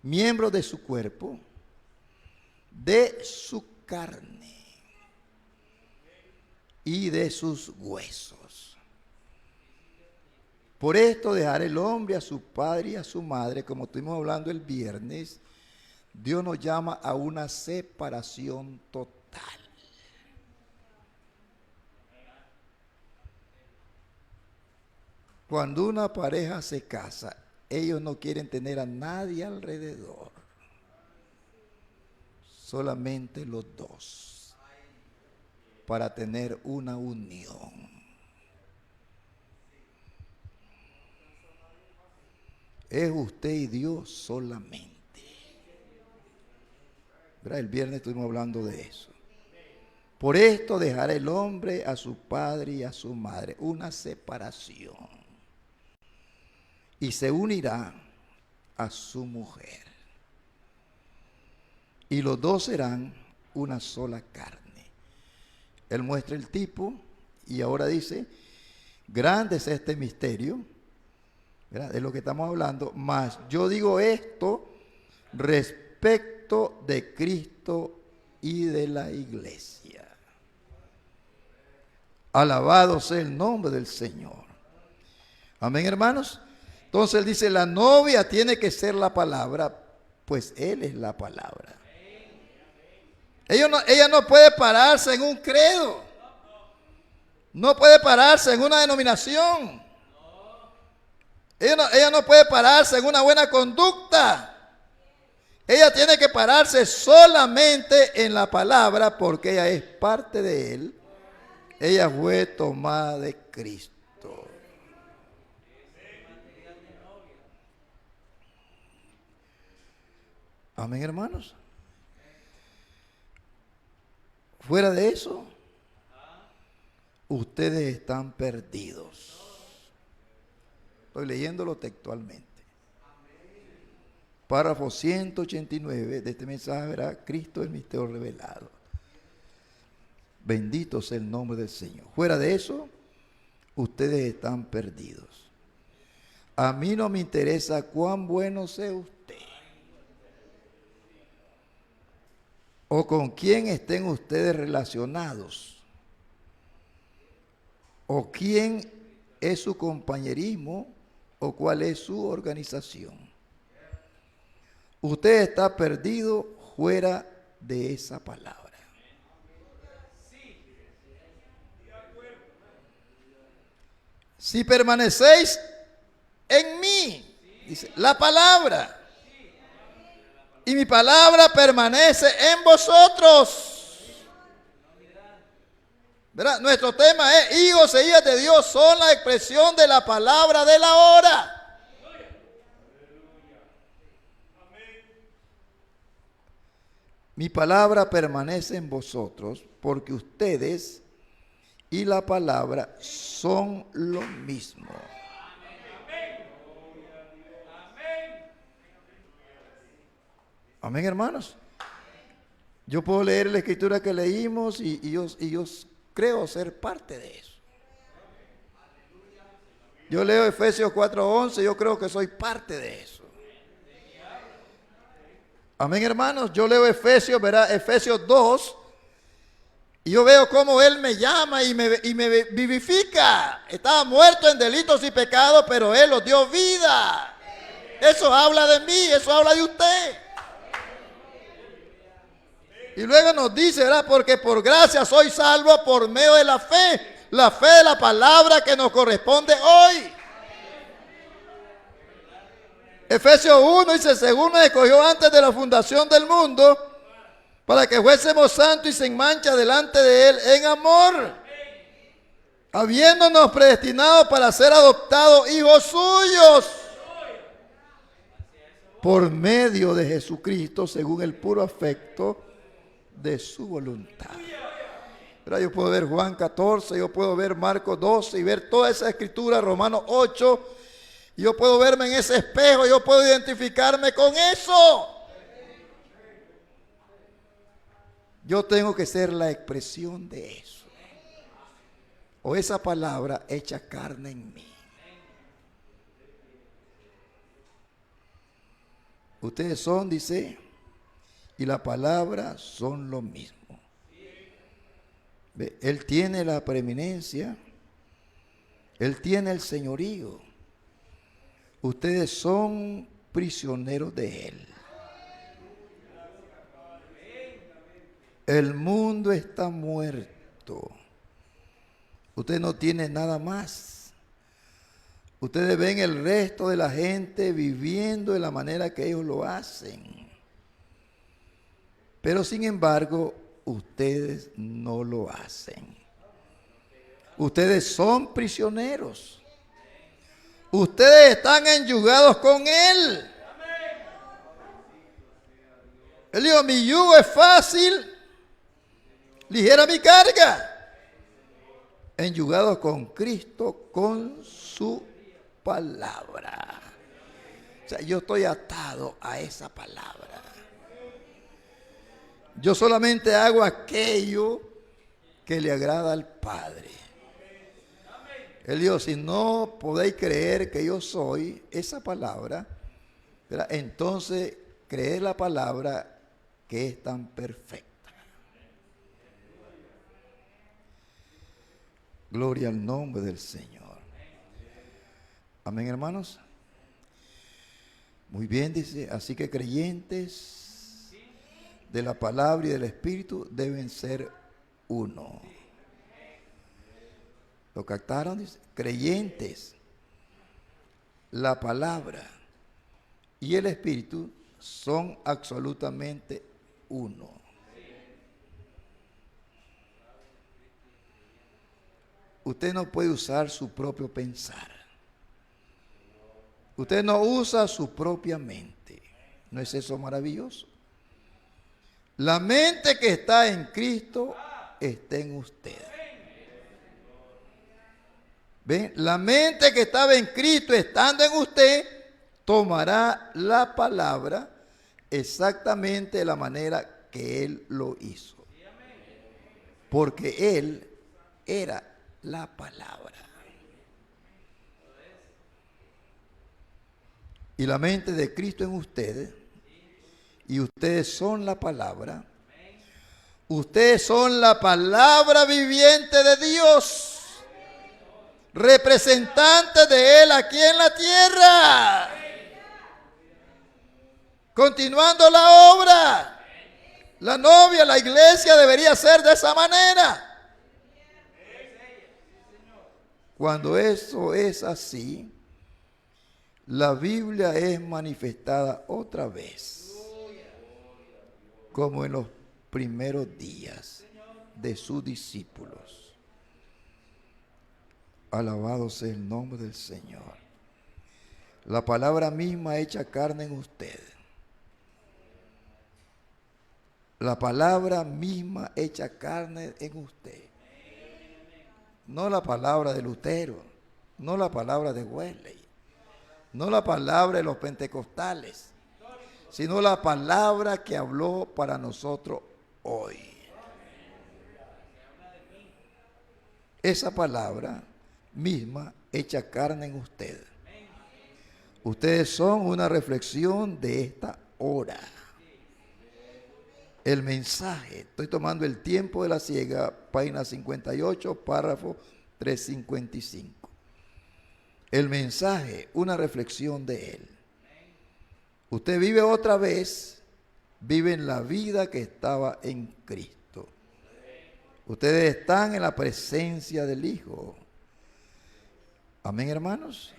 Miembros de su cuerpo, de su carne y de sus huesos. Por esto dejará el hombre a su padre y a su madre, como estuvimos hablando el viernes. Dios nos llama a una separación total. Cuando una pareja se casa, ellos no quieren tener a nadie alrededor. Solamente los dos, para tener una unión. Es usted y Dios solamente. ¿Verdad? El viernes estuvimos hablando de eso. Por esto dejará el hombre a su padre y a su madre. Una separación. Y se unirá a su mujer. Y los dos serán una sola carne. Él muestra el tipo y ahora dice, grande es este misterio, ¿verdad? De lo que estamos hablando, mas yo digo esto respecto de Cristo y de la iglesia. Alabado sea el nombre del Señor. Amén, hermanos. Entonces él dice, la novia tiene que ser la palabra, pues él es la palabra. Ella no puede pararse en un credo. No puede pararse en una denominación. Ella no puede pararse en una buena conducta. Ella tiene que pararse solamente en la palabra, porque ella es parte de él. Ella fue tomada de Cristo. Amén, hermanos. Fuera de eso, ustedes están perdidos. Estoy leyéndolo textualmente. Párrafo 189 de este mensaje, verá, Cristo el misterio revelado. Bendito sea el nombre del Señor. Fuera de eso, ustedes están perdidos. A mí no me interesa cuán bueno sea usted, o con quién estén ustedes relacionados, o quién es su compañerismo, o cuál es su organización. Usted está perdido fuera de esa palabra. Si permanecéis en mí, dice la palabra, y mi palabra permanece en vosotros. ¿Verdad? Nuestro tema es: hijos e hijas de Dios son la expresión de la palabra de la hora. Mi palabra permanece en vosotros, porque ustedes y la palabra son lo mismo. Amén, hermanos. Yo puedo leer la escritura que leímos y yo creo ser parte de eso. Yo leo Efesios 4:11, yo creo que soy parte de eso. Amén, hermanos. Yo leo Efesios, verá, Efesios 2, y yo veo cómo Él me llama y me vivifica. Estaba muerto en delitos y pecados, pero Él los dio vida. Eso habla de mí, eso habla de usted. Y luego nos dice, ¿verdad? Porque por gracia soy salvo por medio de la fe de la palabra que nos corresponde hoy. Efesios 1 dice: según nos escogió antes de la fundación del mundo, para que fuésemos santos y sin mancha delante de Él en amor, habiéndonos predestinado para ser adoptados hijos suyos, por medio de Jesucristo, según el puro afecto de su voluntad. Pero yo puedo ver Juan 14, yo puedo ver Marcos 12 y ver toda esa escritura, Romanos 8. Yo puedo verme en ese espejo, yo puedo identificarme con eso. Yo tengo que ser la expresión de eso. O esa palabra hecha carne en mí. Ustedes son, dice, y la palabra son lo mismo. Él tiene la preeminencia, Él tiene el señorío. Ustedes son prisioneros de Él. El mundo está muerto. Usted no tiene nada más. Ustedes ven el resto de la gente viviendo de la manera que ellos lo hacen. Pero sin embargo, ustedes no lo hacen. Ustedes son prisioneros. Ustedes están enyugados con Él. Él dijo: mi yugo es fácil, ligera mi carga. Enyugados con Cristo, con su palabra. O sea, yo estoy atado a esa palabra. Yo solamente hago aquello que le agrada al Padre. Él dijo: si no podéis creer que yo soy esa palabra, ¿verdad? Entonces creed la palabra que es tan perfecta. Gloria al nombre del Señor. Amén, hermanos. Muy bien, dice: así que creyentes de la palabra y del Espíritu deben ser uno. ¿Lo captaron? Dice: creyentes, la palabra y el Espíritu son absolutamente uno. Usted no puede usar su propio pensar. Usted no usa su propia mente. ¿No es eso maravilloso? La mente que está en Cristo está en usted. ¿Ven? La mente que estaba en Cristo estando en usted tomará la palabra exactamente de la manera que Él lo hizo. Porque Él era la palabra. Y la mente de Cristo en ustedes, y ustedes son la palabra. Ustedes son la palabra viviente de Dios. Representantes de Él aquí en la tierra. Continuando la obra. La novia, la iglesia debería ser de esa manera. Cuando eso es así, la Biblia es manifestada otra vez. como en los primeros días de sus discípulos. Alabado sea el nombre del Señor. La palabra misma hecha carne en usted. La palabra misma hecha carne en usted. No la palabra de Lutero, no la palabra de Wesley, no la palabra de los pentecostales, sino la palabra que habló para nosotros hoy. Esa palabra misma hecha carne en usted. Ustedes son una reflexión de esta hora. El mensaje, estoy tomando El tiempo de la ciega, página 58, párrafo 355. El mensaje, una reflexión de él. Usted vive otra vez, vive en la vida que estaba en Cristo. Ustedes están en la presencia del Hijo. Amén, hermanos.